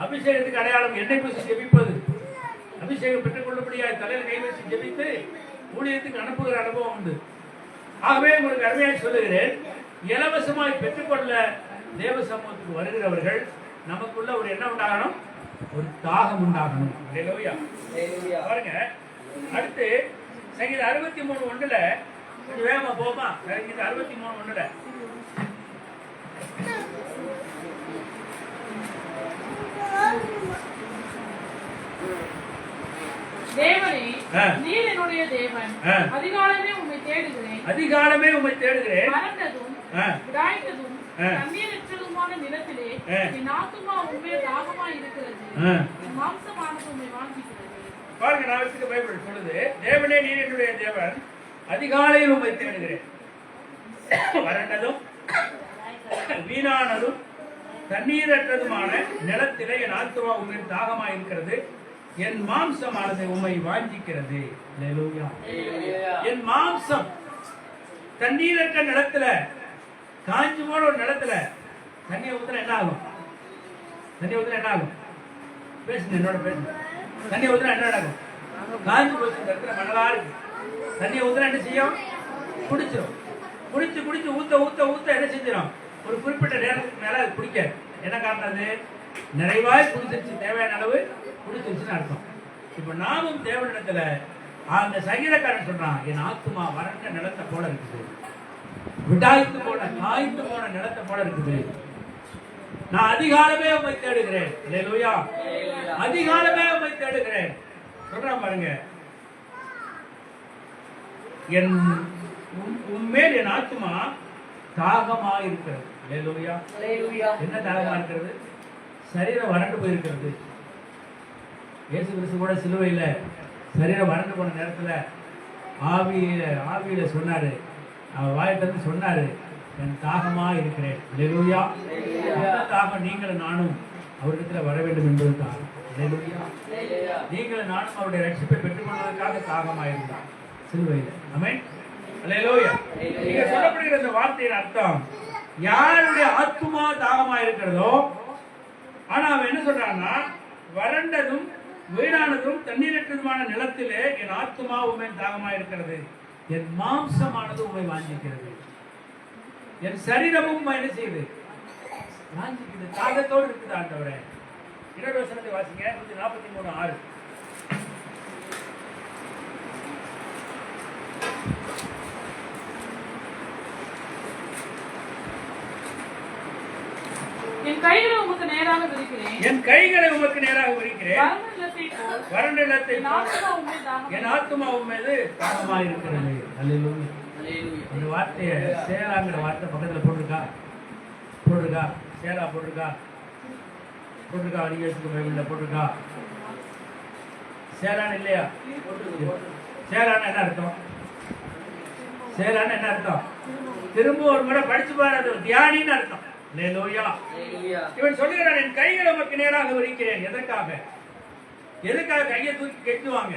அபிஷேகத்துக்கு அடையாளம் எண்ணெய் பூசி ஜெபிப்பது. அபிஷேகம் பெற்றுக் கொள்ளும்படியாய் தலையில் கை வச்சு ஜெபித்து ஊழியத்துக்கு அனுப்புகிற அனுபவம் உண்டு. ஆகவே உங்களுக்கு அருமையாக சொல்லுகிறேன், இலவசமாய் பெற்றுக்கொள்ள தேவ சமூகத்துக்கு வருகிறவர்கள் நமக்குள்ள ஒரு என்ன உண்டாகணும்? ஒரு தாகம் உண்டாகணும். அல்லேலூயா. பாருங்க, அடுத்து சங்கீதம் 63:1 கொஞ்சம் வேகமா போமா. சங்கீதம் 63:1 தேவனே, நீர் என்னுடைய தேவன். அதிகாலமே உம்மை தேடுகிறேன். அதிகாலமே உம்மை தேடுகிறேன். வறண்டதும் விடாய்த்ததும் தண்ணீரற்றதுமான நிலத்திலே என் ஆத்துமா உம்மேல் தாகமாய் இருக்கிறது. என் மாம்சமானது உம்மை வாஞ்சிக்கிறது. பாருங்க, நான் வச்சுக்க பைபிள் சொல்லுது, தேவனே நீர் என்னுடைய தேவன், அதிகாலையில் உம்மை தேடுகிறேன். வறண்டதும் வீணானதும் தண்ணீரற்றதுமான நிலத்திலே என் ஆத்துமா உம்மேல் தாகமாய் இருக்கிறது. என் மாம்சமானது உம்மை வாஞ்சிக்கிறது. அல்லேலூயா. என் மாம்சம் தண்ணீரற்ற நிலத்துல, காஞ்சி போன ஒரு நிலத்துல தண்ணியை ஊத்துனா என்ன ஆகும்? தண்ணி ஊத்துனா என்ன ஆகும்? பேசுங்க, என்னோட பேசுங்க. தண்ணி ஊத்துனா என்ன ஆகும்? காஞ்சி போச்சு இடத்துல மணலா இருக்கு. தண்ணியை ஊத்துனா என்ன செய்யும்? குடிச்சிடும். குடிச்சு குடிச்சு ஊத்த ஊத்த ஊத்த என்ன செஞ்சிடும்? ஒரு குறிப்பிட்ட நேரத்துக்கு மேல அது குடிக்க என்ன காரணம்? அது நிறைவாய் குடிச்சிருச்சு, தேவையான அளவு குடிச்சிருச்சுன்னு அர்த்தம். இப்ப நாமும் தேவனிடத்துல அந்த சங்கீதக்காரன் சொல்றான், என் ஆத்துமா வறண்ட நிலத்தை போல இருக்குது, விடாய்த்து போன காய்ந்து போன நிலத்தை போல இருக்குது. நான் அதிகாலமே உம்மை தேடுகிறேன். அல்லேலூயா. அதிகாலமே உம்மை தேடுகிறேன் சொல்றான் பாருங்க. என் உம்மேல் என் ஆத்துமா தாகமா இருக்கிறது. அல்லேலூயா. என்ன தாகமா இருக்கிறது? சரீரம் வறண்டு போயிருக்கிறது. இயேசு கிறிஸ்து கூட சிலுவையில சரீரம் வறண்டு போன நேரத்துல ஆவியில சொன்னாரு, அவர் வாயிலிருந்து சொன்னாரு, என் தாகமா இருக்கிறேன். அல்லேலூயா. அந்த தாகம் நீங்களும் நானும் அவரிடத்துல வர வேண்டும் என்பதுதான். அல்லேலூயா. நீங்களும் நானும் அவருடைய ரட்சிப்பை பெற்றுக் கொள்வதற்காக தாகமா இருந்தார் சிலுவையில. ஆமென். அல்லேலூயா. நீங்க சொல்லப்படுகிற இந்த வார்த்தையின் அர்த்தம், யாருடைய ஆத்துமா தாகமா இருக்கிறதோ, ஆனா அவன் என்ன சொல்றான்னா, வறண்டதும் வீணானதும் தண்ணீரற்றதுமான நிலத்திலே என் ஆத்துமா உண்மை தாகமா இருக்கிறது, என் மாம்சமானது உண்மை வாஞ்சிக்கிறது, என் சரீரமும் என்ன செய்யுது? வாஞ்சிக்குது, தாகத்தோடு இருக்குது. ஆண்டவரே, இன்னொரு வசனத்தை வாசிங்க. 143:6. என் கைகளை உமக்கு நேராக விரிக்கிறேன். என் கைகளை உமக்கு நேராக விரிக்கிறேன். வறண்ட நிலத்தை என் ஆத்துமா உம்மீது தாகமா இருக்கிறது. அல்லேலூயா. இந்த வார்த்தையை சேலாங்கிற வார்த்தை பக்கத்துல போட்டிருக்கா? போட்டிருக்கா? சேலா போட்டிருக்கா? போட்டிருக்கா? அடிக்கடி பைபிள்ல போட்டிருக்கா? சேலான்னு இல்லையா? சேலான்னு என்ன அர்த்தம்? சேலான்னு என்ன அர்த்தம்? திரும்ப ஒரு முறை படிச்சு பாரு, அது தியானின்னு அர்த்தம். அல்லேலூயா. இவன் சொல்லுகிறான், என் கைகளை உமக்கு நேராக விரிக்கிறேன். எதற்காக? எதுக்காக கையை தூக்கி கெட்டுவாங்க?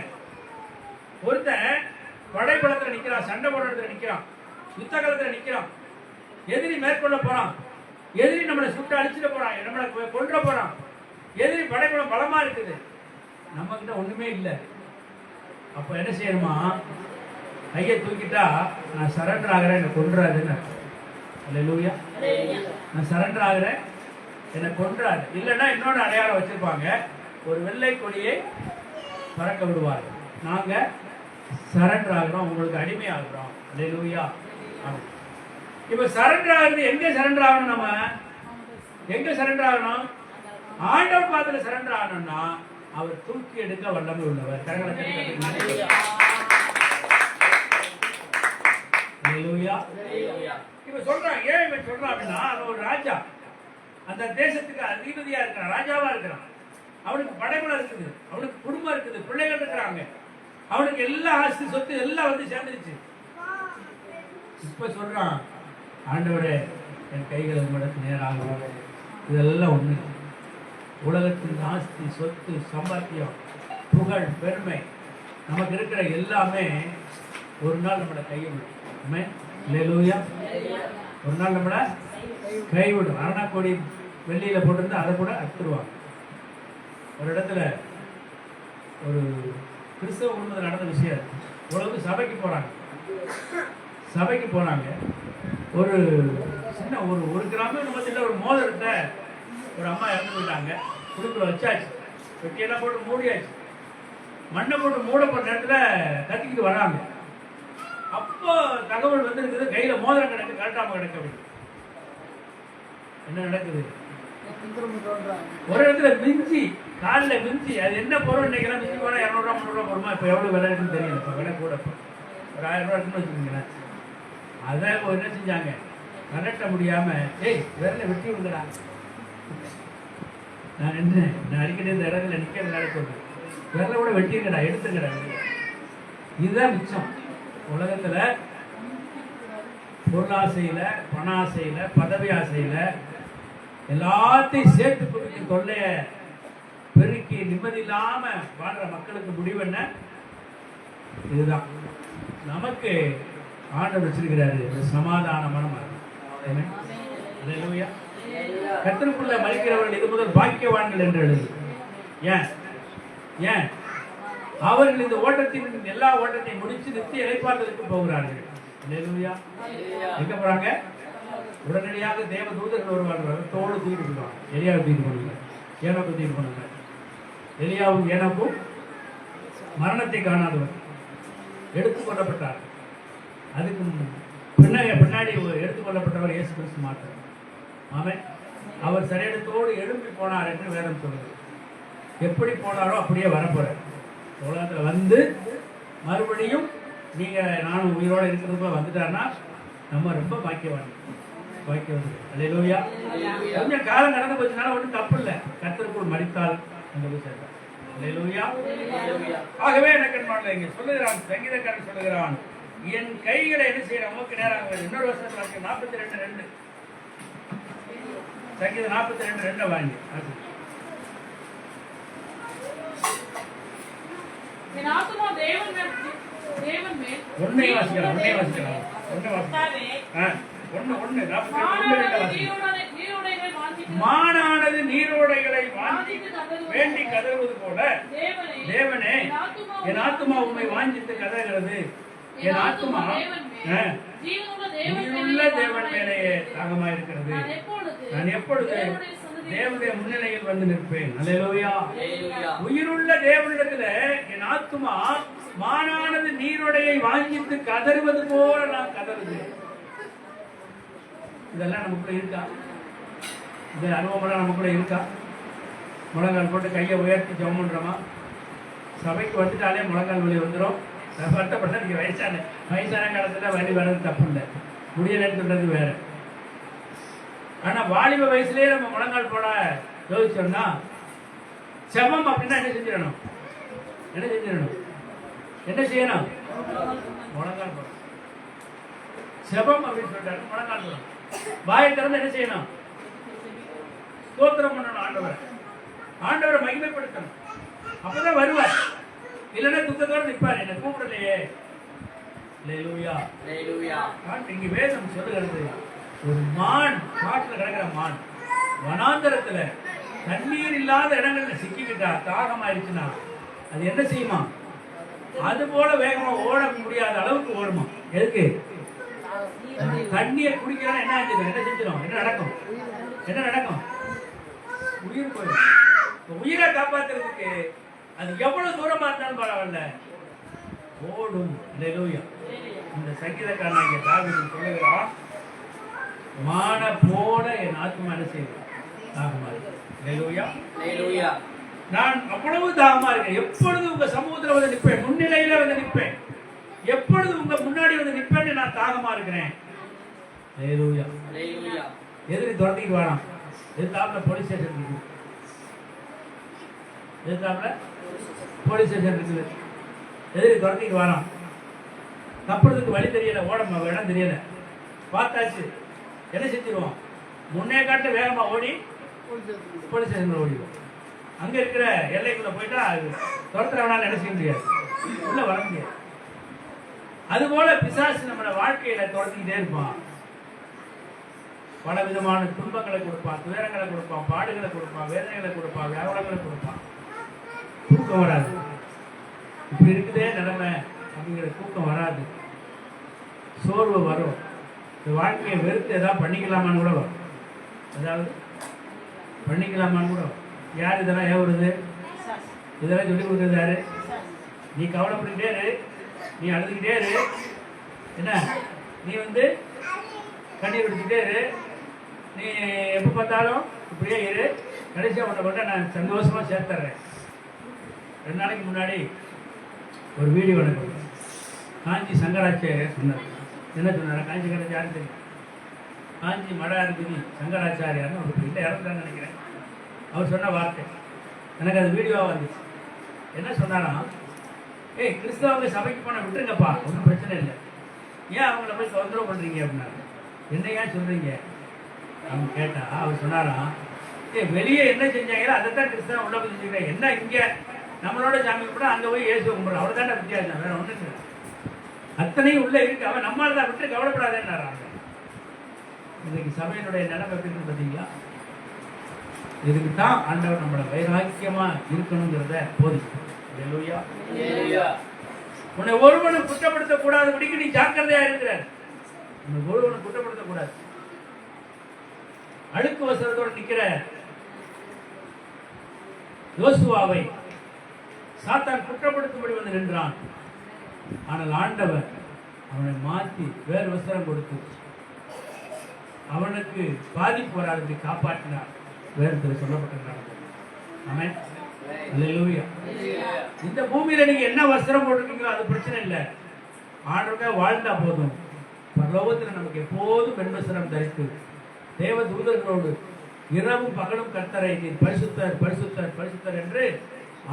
ஒருத்தன் படைப்பளத்துல நிக்கிறான், சண்டை போடுறதுல நிக்கிறான், யுத்த காலத்துல நிக்கிறான், எதிரி மேற்கொள்ள போறான், எதிரி நம்மளை சுட்டு அழிச்சிட போறான், நம்மளை கொன்ற போறான், எதிரி படைப்பளம் பலமா இருக்குது, நம்ம கிட்ட ஒண்ணுமே இல்லை. அப்ப என்ன செய்யணுமா? கையை தூக்கிட்டா, நான் சரண்டர் ஆகிறேன், என்னை கொன்றாதுன்னு. அல்லேலூயா. நான் சரண்டர் ஆகிறேன், என்னை கொன்றாது. இல்லைன்னா இன்னொரு அடையாளம் வச்சிருப்பாங்க, ஒரு வெள்ளை கொடியை பறக்க விடுவார், நாங்க சரண்டர் ஆகிறோம், உங்களுக்கு அடிமை ஆகிறோம். அல்லேலூயா. இப்ப சரண்டர் ஆகிறது எங்க சரண்டர் ஆகணும்? நம்ம எங்க சரண்டர் ஆகணும்? ஆண்டவர் பாதத்துல சரண்டர் ஆகணும்னா அவர் தூக்கி எடுக்க வல்லமை உள்ளவர். கரங்களை தட்டி இப்ப சொல்றான். ஏன் இவன் சொல்றான் அப்படின்னா, அவன் ஒரு ராஜா, அந்த தேசத்துக்கு அதிபதியா இருக்கிறான், ராஜாவா இருக்கிறான். அவனுக்கு படைபலம் இருக்குது, அவனுக்கு குடும்பம் இருக்குது, பிள்ளைகள் இருக்கிறாங்க, அவனுக்கு எல்லா ஆஸ்தி சொத்து எல்லாம் வந்து சேர்ந்துருச்சு. இப்ப சொல்றான், ஆண்டவரே என் கைகள் உங்களிடத்து நேராக, இதெல்லாம் ஒண்ணு. உலகத்தின் ஆஸ்தி சொத்து சம்பாத்தியம் புகழ் பெருமை நமக்கு இருக்கிற எல்லாமே ஒரு நாள் நம்மளை கைவிடும். ஒரு நாள் நம்மளை கைவிடும். அரணாக்கோடி வெள்ளியில போட்டிருந்தா அதை கூட அறுத்துருவாங்க. ஒரு இடத்துல ஒரு கிறிஸ்தவ குடும்பத்தில் நடந்த விஷயம். உலகம் சபைக்கு போறாங்க. ஒரு சின்ன ஒரு கிராமம் நம்ம ஒரு மோதிரத்தை ஒரு அம்மா இறந்து போயிட்டாங்க. குடும்பத்தில் வச்சாச்சு, வெட்டியெல்லாம் போட்டு மூடியாச்சு. மண்ணை போட்டு மூடப்பட்ட நேரத்துல கத்திக்கிட்டு வராங்க. அப்போ தகவல் வந்து இருக்குது, கையில மோதிரம் கிடக்கு, கரெக்டாம கிடக்கு. என்ன நடக்குது? ஒரு இடத்துல மிஞ்சி, காலில் மிஞ்சி, அது என்ன பொருள் நினைக்கிறேன், மிஞ்சி போனா 200 ரூபா 300 ரூபா போடுமா? இப்ப எவ்வளவு விலை இருக்குன்னு தெரியல. இப்ப விலை கூட ஒரு 1000 ரூபா இருக்குன்னு வச்சுக்கோங்களேன். அதை என்ன செஞ்சாங்க, கரெக்ட முடியாம, ஏய் விரல வெட்டி விடுங்கடா. நான் அடிக்கடி இந்த இடத்துல நிற்கிறது நடக்கிறது, விரல கூட வெட்டிங்கடா, எடுத்துங்கடா. இதுதான் மிச்சம். உலகத்துல பொருளாசையில, பண ஆசையில, பதவி ஆசையில எல்லாத்தையும் சேர்த்து கொடுத்து தொல்லைய பெருக்கி நிம்மதி இல்லாம வாழ்ற மக்களுக்கு முடிவு என்ன? இதுதான். நமக்கு ஆண்டவர் வச்சிருக்கிறாரு சமாதானமான மரணம். கர்த்தருக்குள்ள மரிக்கிறவர்கள் இது முதல் பாக்கியவான்கள் என்று எழுது. ஏன் அவர்கள் இந்த ஓட்டத்தின் எல்லா ஓட்டத்தையும் முடிச்சு நித்திய இளைப்பாறுதலுக்கு போகிறார்கள். எங்க போறாங்க? உடனடியாக தேவ தூதர்கள் வருவார்கள், தோடு தூக்கிட்டு போவாங்க. எலியாவை தூக்கிட்டு போனாங்க, ஏனோக்கு தூக்கிட்டு போனாங்க. எலியாவும் ஏனோக்கும் மரணத்தை காணாதவர் எடுத்துக் கொள்ளப்பட்டார். அதுக்கு பின்னாடி எடுத்துக் கொள்ளப்பட்டவர் இயேசு கிறிஸ்து மாட்டார். ஆமென். அவர் சரீரத்தோடு எழும்பி போனார் என்று வேதம் சொல்லுது. எப்படி போனாரோ அப்படியே வரப்போறார். உலகத்துல வந்து மறுபடியும் நீங்க நானும் உயிரோட இருக்கிறதுக்குள்ள வந்துட்டாருன்னா நம்ம ரொம்ப பாக்கியவான். அல்லேலூயா. கொஞ்சம் காலம் கடந்து போச்சுனால ஒன்றும் தப்பு இல்லை. கர்த்தருக்குள் மரித்தால் அந்த விஷயம். அல்லேலூயா. ஆகவே எனக்கு இங்க சொல்லுகிறான், சங்கீதக்காரன் சொல்லுகிறான், என் கைகளை என்ன செய்யற உமக்கு நேராக. இன்னொரு வருஷத்துல 42:2 சங்கீதம் 42:2 வாங்கி ஒன்னே வாசிக்கலாம். மானானது நீரோடைகளை வேண்டி கதறுவது போல தேவனே என் ஆத்துமா உம்மை வாஞ்சித்து கதறுகிறது. என் ஆத்துமா உயிருள்ள தேவன் மேலேயே தாகமா இருக்கிறது. நான் எப்பொழுது தேவனுடைய முன்னிலையில் வந்து நிற்பேன். அல்லேலூயா. உயிருள்ள தேவனிடத்துல என் ஆத்துமா மானானது நீரோடையை வாங்கிட்டு கதறுவது போல நான் கதறுது. இதெல்லாம் நமக்குள்ள இருக்கா? இந்த அனுபவம் நமக்குள்ள இருக்கா? முழங்கால் போட்டு கையை உயர்த்தி ஜெபம் பண்றோமா? சபைக்கு வந்துட்டாலே முழங்கால் வலி வந்துடும். வருத்தப்பட்ட நீங்க வயசான காலத்துல வலி வர்றது தப்பு இல்லை, முடியலன்னு சொல்றது வேற. ஆனா வாலிப வயசுலயே நம்ம முழங்கால் போட யோசிச்சோம்னா, செபம் அப்படின்னா என்ன செஞ்சிடணும்? என்ன செய்யணும்? முழங்கால் போடணும். செபம் அப்படின்னு சொல்லிட்டாரு, முழங்கால் போடணும். வாயை திறந்து என்ன செய்யணும்? ஸ்தோத்திரம் பண்ணணும். ஆண்டவரை மகிமைப்படுத்தணும். அப்பதான் வருவார். இல்லைன்னா துக்கத்தோடு நிற்பார். என்ன கூப்பிடலையே. இங்க வேதம் சொல்லுகிறது, ஒரு மான், காட்டுல கிடக்கிற மான் வனாந்தரத்துல தண்ணீர் இல்லாத இடங்கள்ல சிக்கிக்கிட்டா, தாகம் ஆயிடுச்சுன்னா அது என்ன செய்யுமா? அது போல வேகமா ஓட முடியாத அளவுக்கு ஓடுமா. எதுக்கு? தண்ணியை குடிக்கிறா என்ன செஞ்சிடும்? என்ன நடக்கும்? உயிர் போயிடும். உயிரை காப்பாத்துறதுக்கு அது எவ்வளவு தூரமா இருந்தாலும் பரவாயில்ல, ஓடும். இந்த சங்கீதக்காரனாகிய தாவீது சொல்லுகிறான், மான போல என் ஆத்மா என்ன செய்யும்? நான் அவ்வளவு தாகமா இருக்கேன், எப்பொழுது உங்க சமூகத்துல வந்து நிற்பேன், முன்னிலையில வந்து நிற்பேன், எப்பொழுது உங்க முன்னாடி வந்து நிற்பேன்னு நான் தாகமா இருக்கிறேன். ஹல்லேலூயா. எதிரி துரத்திட்டு வரான். எதிர்த்தாப்புல போலீஸ் ஸ்டேஷன் இருக்குது, எதிர்த்தாப்புல போலீஸ் ஸ்டேஷன் இருக்குது. எதிரி துரத்திட்டு வரான். தப்புறதுக்கு வழி தெரியல, ஓட இடம் தெரியல. பார்த்தாச்சு, என்ன செஞ்சிருவோம்? முன்னே காட்ட வேகமா ஓடி போலீஸ் ஸ்டேஷன்ல ஓடிடுவோம். அங்க இருக்கிற எல்லைக்குள்ள போயிட்டா துரத்துறவனால என்ன செய்ய முடியாது, உள்ள வர முடியாது. அதுபோல பிசாசு நம்மளோட வாழ்க்கையில துரத்திக்கிட்டே இருப்பான். பல விதமான துன்பங்களை கொடுப்பான், துயரங்களை கொடுப்பான், பாடுகளை கொடுப்பான், வேதனைகளை கொடுப்பான், வியாபாரங்களை கொடுப்பான். தூக்கம் வராது. இப்படி இருக்குதே நிலைமை அப்படிங்கிற தூக்கம் வராது, சோர்வு வரும். இந்த வாழ்க்கையை வெறுத்து ஏதாவது பண்ணிக்கலாமான்னு கூட வரும், ஏதாவது பண்ணிக்கலாமான்னு கூட வரும். யார் இதெல்லாம் ஏவுறது? இதெல்லாம் சொல்லி கொடுக்குறது யாரு? நீ கவலைப்பட்டுக்கிட்டே இரு, நீ அழுதுகிட்டே இரு, என்ன நீ வந்து கண்ணீர் விடுத்துட்டே இரு, நீ எப்போ பார்த்தாலும் இப்படியே இரு, கடைசியாக உன்னை கொண்டு நான் சந்தோஷமாக சேர்த்துறேன். 2 நாளைக்கு முன்னாடி ஒரு வீடியோ எனக்கு காஞ்சி சங்கராச்சாரியர் சொன்னார். என்ன சொன்னார்? காஞ்சி சங்கராச்சாரியர் யாரும் தெரியும், காஞ்சி மடாதிபதி சங்கராச்சாரியார்னு ஒரு வீட்டில் இறந்துட்டான்னு நினைக்கிறேன். அவர் சொன்ன வார்த்தை எனக்கு அது வீடியோவாக வந்துச்சு. என்ன சொன்னாராம்? ஏய், கிறிஸ்தவங்க சபைக்கு போன விட்டுருங்கப்பா, ஒன்றும் பிரச்சனை இல்லை, ஏன் அவங்கள போய் தொந்தரவு பண்ணுறீங்க அப்படின்னாரு. என்ன ஏன் சொல்கிறீங்க அவங்க கேட்டா, அவர் சொன்னாராம், வெளியே என்ன செஞ்சாங்களோ அதை தான் கிறிஸ்தவம் உள்ள போய் செஞ்சுக்கிறேன், என்ன இங்கே நம்மளோட சாமி கூட அங்கே போய் இயேசு கும்பிட்றோம், அவ்வளோ தானே வித்தியாசம், வேற ஒன்றும் இல்லை, அத்தனையும் உள்ள இருக்கு, அவன் நம்மளால தான் விட்டு கவலைப்படாதேன்னாராங்க. இன்னைக்கு சபையினுடைய நிலைமை எப்படி இருக்கு பார்த்தீங்களா? இதுக்கு தான் ஆண்டவர் நம்மளோட வைராக்கியமா இருக்கணுங்கிறத போதிக்கும். உன்னை ஒருவனும் குற்றப்படுத்த கூடாது, நீ ஜாக்கிரதையா இருக்கிறார். உன்னை ஒருவனும் குற்றப்படுத்த கூடாது. அழுக்கு வசனத்தோடு நிக்கிற யோசுவாவை சாத்தான் குற்றப்படுத்தும்படி வந்து நின்றான். ஆனால் ஆண்டவர் அவனை மாற்றி வேறு வஸ்திரம் கொடுத்து அவனுக்கு பாதிப்பு வராதபடி காப்பாற்றினார். வேறு சொல்லப்பட்டிருக்கிறார். ஆமென். அல்லேலூயா. இந்த பூமியில நீங்க என்ன வஸ்திரம் போட்டிருக்கீங்களோ அது பிரச்சனை இல்லை, ஆண்டவருக்காக வாழ்ந்தா போதும். பரலோகத்தில் நமக்கு எப்போதும் வெண்வஸ்திரம் தரித்து தேவ தூதர்களோடு இரவும் பகலும் கர்த்தரை நீர் பரிசுத்தர் பரிசுத்தர் பரிசுத்தர் என்று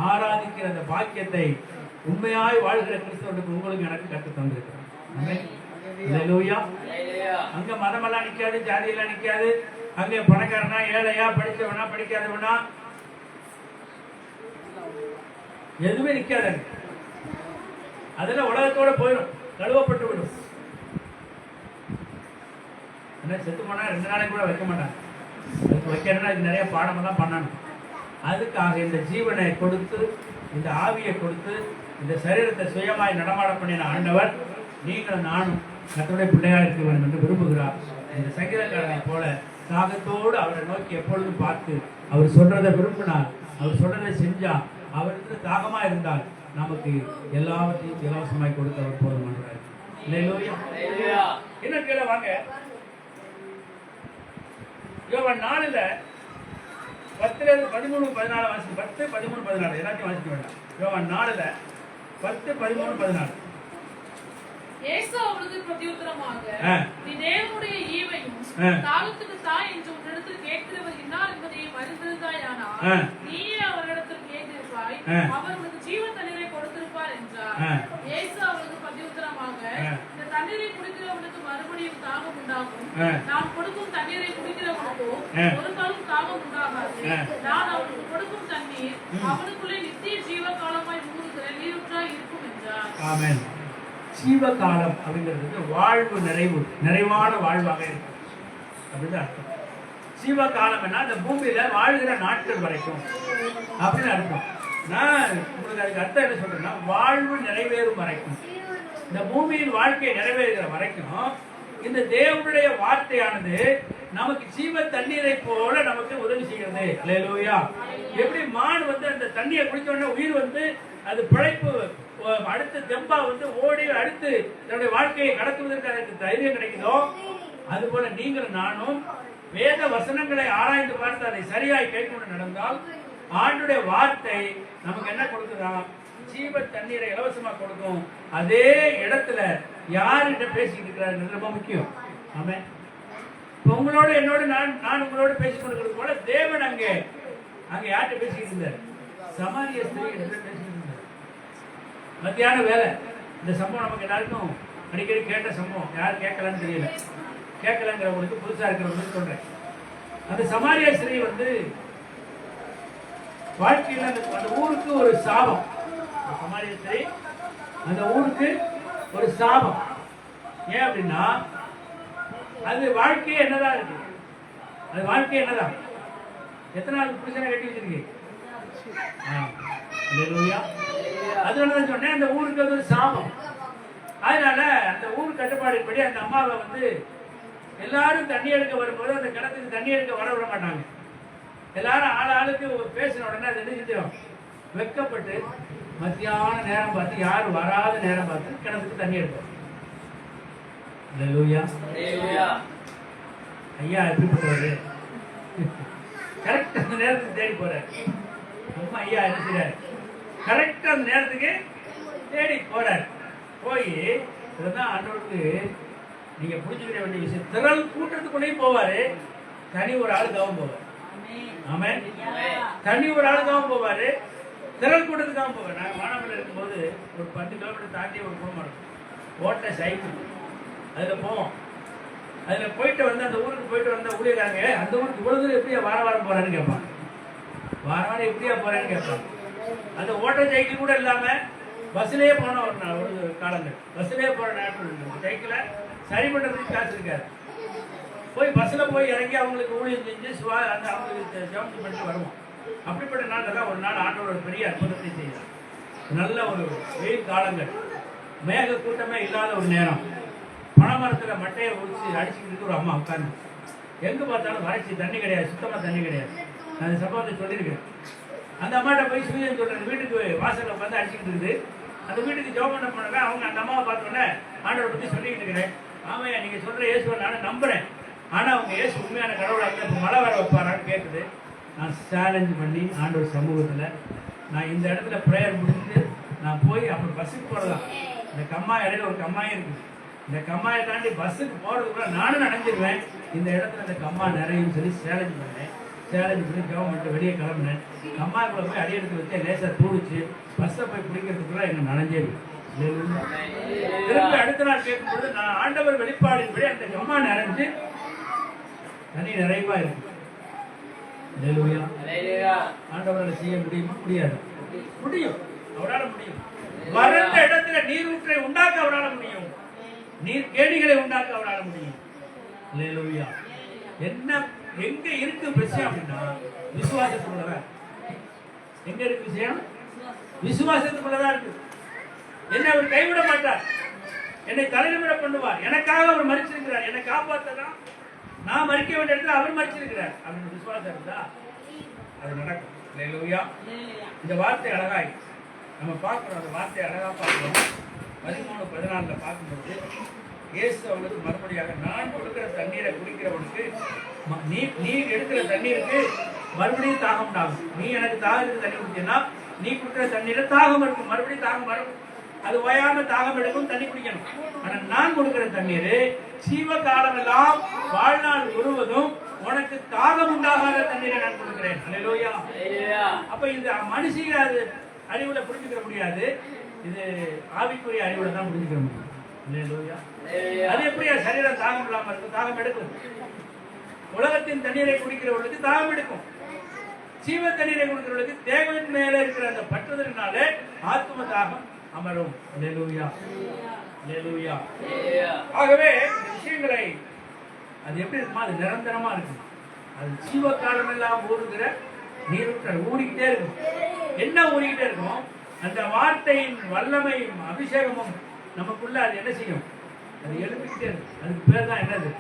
ஆராதிக்கிற அந்த பாக்கியத்தை உண்மையாய் வாழ்கிற கிறிஸ்தவனுக்கு உங்களுக்கு எனக்கு கற்று தந்திருக்கிறார். ஆமென். அல்லேலூயா. அங்க மதமெல்லாம் நிக்காது, ஜாதியெல்லாம் நிக்காது. அங்கே பணக்காரனா ஏழையா, படிச்சவனா படிக்காதவனா எதுவுமே நிக்காது. அதெல்லாம் உலகத்தோட போயிடும், கழுவப்பட்டு விடும். செத்து போனா 2 நாளைக்கு கூட வைக்க மாட்டாங்க. அதுக்கு வைக்கணும்னா இது நிறைய பாடமெல்லாம் பண்ணணும். அதுக்காக இந்த ஜீவனை கொடுத்து, இந்த ஆவியை கொடுத்து, இந்த சரீரத்தை சுயமாய் நடமாட பண்ணின ஆண்டவர் நீங்களும் நானும் கர்த்தருடைய பிள்ளையாக இருக்க வேண்டும் என்று விரும்புகிறார். இந்த சங்கீதக்காரனை போல தாகத்தோடு அவரை நோக்கி எப்பொழுதும் பார்த்து அவர் சொல்றதை விரும்பினார், அவர் சொல்றதை செஞ்சா, அவருக்கு தாகமா இருந்தால் நமக்கு எல்லாவற்றையும் இலவசமாய் கொடுத்து அவர் போதுமானவர். இல்லையா? என்ன கேள வாங்க. யோவான் 4 10-13-14 வாசிக்க. 10-13-14 எல்லாத்தையும் வாசிக்க வேண்டாம். யோவான் 4 10-13-14. இயேசு அவருக்கு பிரதியுத்தரமாக, நீ தேவனுடைய ஈவையும் தாகத்துக்கு தாய் என்று உன்னிடத்தில் கேட்கிறவர் இன்னார் என்பதை அறிந்திருந்தாயானால் நீயே அவரிடத்தில் கேட்டிருப்பாய், அவர் உனக்கு ஜீவ தண்ணீரை கொடுத்திருப்பார் என்றார். இயேசு அவருக்கு பிரதியுத்தரமாக, இந்த தண்ணீரை குடிக்கிறவனுக்கு மறுபடியும் தாகம் உண்டாகும், நான் கொடுக்கும் தண்ணீரை குடிக்கிறவனுக்கோ ஒரு காலம் தாகம் உண்டாகாது. நான் அவனுக்கு கொடுக்கும் தண்ணீர் அவனுக்குள்ளே நித்திய ஜீவ காலமாய் ஊறுகிற நீரூற்றாய் இருக்கும் என்றார். ஆமென். ஜீவகாலம் அப்படிங்கிறது வாழ்வு, நிறைவான வாழ்வாக இருக்கும் அப்படின்னு அர்த்தம். ஜீவகாலம் என்ன? இந்த பூமியில வாழ்கிற நாட்கள் வரைக்கும் அப்படின்னு அர்த்தம். நான் உங்களுக்கு அதுக்கு அர்த்தம் என்ன சொல்றேன்னா, வாழ்வு நிறைவேறும் வரைக்கும், இந்த பூமியின் வாழ்க்கையை நிறைவேறுகிற வரைக்கும் இந்த தேவனுடைய வார்த்தையானது நமக்கு ஜீவ தண்ணீரை போல நமக்கு உதவி செய்கிறது. அல்லேலூயா. எப்படி மான் வந்து அந்த தண்ணியை குடிச்ச உடனே உயிர் வந்து அது பிழைப்பு அடுத்து தெம்பா வந்து ஓடி அடுத்து தன்னுடைய வாழ்க்கையை கடத்துவதற்கு அதற்கு தைரியம் கிடைக்குதோ, அதுபோல நீங்களும் நானும் வேத வசனங்களை ஆராய்ந்து பார்த்து அதை சரியாய் கைக்கொண்டு நடந்தால் ஆண்டுடைய வார்த்தை நமக்கு என்ன கொடுக்குதான்? ஜீவ தண்ணீரை இலவசமா கொடுக்கும். அதே இடத்துல யார்கிட்ட பேசிட்டு இருக்கிறாரு ரொம்ப முக்கியம். ஆமென். உங்களோட என்னோட நான் உங்களோட பேசிக் கொண்டிருக்கிறது போல தேவன் அங்கே யார்கிட்ட பேசிட்டு இருந்தார்? சமாரிய ஸ்திரீ பேசிட்டு இருந்தார். மத்தியான வேலை. இந்த சம்பவம் நமக்கு எல்லாருக்கும் அடிக்கடி கேட்ட சம்பவம். யார் கேட்கலன்னு தெரியல. கேட்கலங்கிறவங்களுக்கு புதுசா இருக்கிறவங்களுக்கு சொல்றேன். அந்த சமாரிய ஸ்திரீ வாழ்க்கையில் அந்த ஊருக்கு ஒரு சாபம். சமாரிய ஸ்திரீ அந்த ஊருக்கு ஒரு சாபம். ஏன் அப்படின்னா அது வாழ்க்கையே என்னதான் இருக்கு? அது வாழ்க்கையே என்னதான்? எத்தனை நாள் புருஷனை கட்டி வச்சிருக்கு? அதனால சொன்னேன் அந்த ஊருக்கு அது ஒரு சாபம். அதனால அந்த ஊர் கட்டுப்பாடுபடி அந்த அம்மாவை எல்லாரும் தண்ணி எடுக்க வரும்போது அந்த கிணத்துக்கு தண்ணி எடுக்க வர விட மாட்டாங்க. எல்லாரும் ஆளுக்கு பேசின உடனே அது என்ன செஞ்சிடும்? வெக்கப்பட்டு மத்தியான நேரம் பார்த்து யாரும் வராத நேரம் பார்த்து கிணத்துக்கு தண்ணி எடுப்போம். ஐயா எப்படிப்பட்டவரு? கரெக்ட் அந்த நேரத்துக்கு தேடி போறாரு. அம்மா ஐயா என்ன செய்யறாரு? கரெக்டா அந்த நேரத்துக்கு தேடி போறாரு. போய் இதுதான் ஆண்டவருக்கு நீங்க புரிஞ்சுக்கிற வேண்டிய விஷயம். திரள் கூட்டத்துக்குள்ளேயும் போவாரு, தனி ஒரு ஆளு கவனம் போவார். ஆமென். தனி ஒரு ஆளு கவனம் போவாரு, திரள் கூட்டத்துக்காக போவார். நாங்கள் மானாமலையில் இருக்கும்போது ஒரு 10 கிலோமீட்டர் தாண்டி ஒரு குடும்பம் இருக்கும். ஓட்ட சைக்கிள் அதில் போவோம். அதில் போயிட்டு அந்த ஊருக்கு போயிட்டு வந்த ஊழியக்காரங்க அந்த ஊருக்கு இவ்வளவு தூரம் எப்படியா வாரம் போறான்னு கேட்பாங்க. வாரம் எப்படியா போறேன்னு கேட்பாங்க. அந்த ஓட்ட சைக்கிள் கூட இல்லாம பஸ்லேயே போன ஒரு காலங்கள். பஸ்லேயே போற நாட்கள் சைக்கிளை சரி பண்றதுக்கு காசு இருக்காது. போய் பஸ்ல போய் இறங்கி அவங்களுக்கு ஊழியம் செஞ்சு அவங்களுக்கு ஜெபம் பண்ணிட்டு வருவோம். அப்படிப்பட்ட நாட்டில் தான் ஒரு நாள் ஆண்டவர் ஒரு பெரிய அற்புதத்தை செய்தார். நல்ல ஒரு வெயில் காலங்கள், மேக கூட்டமே இல்லாத ஒரு நேரம். பனைமரத்துல மட்டையை உரிச்சு அடிச்சுக்கிட்டு ஒரு அம்மா உட்கார்ந்து. எங்க பார்த்தாலும் வறட்சி, தண்ணி கிடையாது, சுத்தமா தண்ணி கிடையாது. நான் அந்த சம்பவத்தை சொல்லியிருக்கேன். அந்த அம்மாட்ட போய் சூரியன் சொல்றேன், வீட்டுக்கு வாசல்ல உட்காந்து அடிச்சுக்கிட்டு இருக்குது. அந்த வீட்டுக்கு ஜெபம் பண்ண போனேன். அவங்க அந்த அம்மாவை பார்த்தோன்னே ஆண்டவரை பத்தி சொல்லிக்கிட்டு இருக்கிறேன். ஆமையா நீங்க சொல்ற இயேசுவை நானும் நம்புறேன். ஆனா அவங்க இயேசு உண்மையான கடவுளாக இப்ப மழை வர வைப்பாரான்னு கேட்குது. நான் சேலஞ்ச் பண்ணி ஆண்டவர் சமூகத்துல நான் இந்த இடத்துல ப்ரேயர் முடிச்சுட்டு நான் போய் அப்புறம் பஸ்ஸுக்கு போறதான். இந்த கம்மாய் இடையில ஒரு கம்மாயம் இருக்குது. இந்த கம்மாயை தாண்டி பஸ்ஸுக்கு போறதுக்குள்ள நானும் நினைஞ்சிருவேன். இந்த இடத்துல இந்த கம்மா நிறையும் சொல்லி சேலஞ்ச் பண்ணேன். சேலஞ்ச் பண்ணி கவர்மெண்ட் வெளியே கிளம்புனேன். கம்மாய்க்குள்ள போய் அடி எடுத்து வச்சு லேசா தூடிச்சு பஸ்ஸை போய் பிடிக்கிறதுக்குள்ள என்ன நனைஞ்சேன். திரும்பி அடுத்த நாள் கேட்கும்போது நான் ஆண்டவர் வெளிப்பாடின்படி அந்த கம்மா நிறைஞ்சு தனி நிறைவா இருக்கு. ஆண்டவரால் செய்ய முடியுமா? முடியாது. முடியும், அவரால் முடியும். வறண்ட இடத்துல நீரூற்றை உண்டாக்க அவரால் முடியும். நீர் கேணிகளை உண்டாக்க அவரால் முடியும். அல்லேலூயா. என்ன எங்க இருக்கு விஷயம் அப்படின்னா விசுவாசத்துக்குள்ளதான். எங்க இருக்கு விஷயம்? விசுவாசத்துக்குள்ளதான் இருக்கு. என்னை அவர் கைவிட மாட்டார், என்னை தலைநிமிர பண்ணுவார். எனக்காக அவர் மரிச்சிருக்கிறார், என்னை காப்பாற்றலாம். நான் மறிக்க வேண்டிய இடத்துல அவர் மறிச்சிருக்கிறார் அப்படின்னு விசுவாசம் இருந்தா அது நடக்கும். அல்லேலூயா. இந்த வார்த்தை அழகாய் நம்ம பார்க்கிறோம். அந்த வார்த்தை அழகா பார்க்கிறோம். 13:14 பார்க்கும்போது இயேசு அவனுக்கு மறுபடியாக நான் கொடுக்கிற தண்ணீரை குடிக்கிறவனுக்கு நீ எடுக்கிற தண்ணீருக்கு மறுபடியும் தாகம் உண்டாகும். நீ எனக்கு தாகத்துக்கு தண்ணி குடிச்சா நீ குடிக்கிற தண்ணீரை தாகம் இருக்கும், மறுபடியும் தாகம் வரும். அது ஓயாம தாகம் எடுக்கும், தண்ணி குடிக்கணும். ஆனா நான் கொடுக்கிற தண்ணீர் ஜீவ காலம் எல்லாம் வாழ்நாள் முழுவதும் உனக்கு தாகம் உண்டாகாத தண்ணீரை நான் கொடுக்கிறேன். அல்லேலூயா. அப்ப இந்த மனுஷிக அது அறிவுல புரிஞ்சுக்கிற முடியாது, இது ஆவிக்குரிய அறிவுல தான் புரிஞ்சுக்கிற முடியும். அல்லேலூயா. அது எப்படியா சரீரம் தாகம் இல்லாம இருக்கும்? தாகம் எடுக்கும். உலகத்தின் தண்ணீரை குடிக்கிறவர்களுக்கு தாகம் எடுக்கும். ஜீவ தண்ணீரை குடிக்கிறவர்களுக்கு தேவன் மேல இருக்கிற அந்த பற்றுதலினால ஆத்ம தாகம் அமரும். அல்லேலூயா. அல்லேலூயா. ஆகவே இந்த விஷயங்களை அது எப்படி இருக்குமா? அது நிரந்தரமா இருக்கும். அது ஜீவ காலம் எல்லாம் ஊறுகிற நீரூற்றல் ஊறிக்கிட்டே இருக்கும். என்ன ஊறிக்கிட்டே இருக்கும்? அந்த வார்த்தையின் வல்லமையும் அபிஷேகமும் நமக்குள்ள அது என்ன செய்யும்? அது எழுப்பிக்கிட்டே இருக்கும். அதுக்கு பேர் தான் என்னது?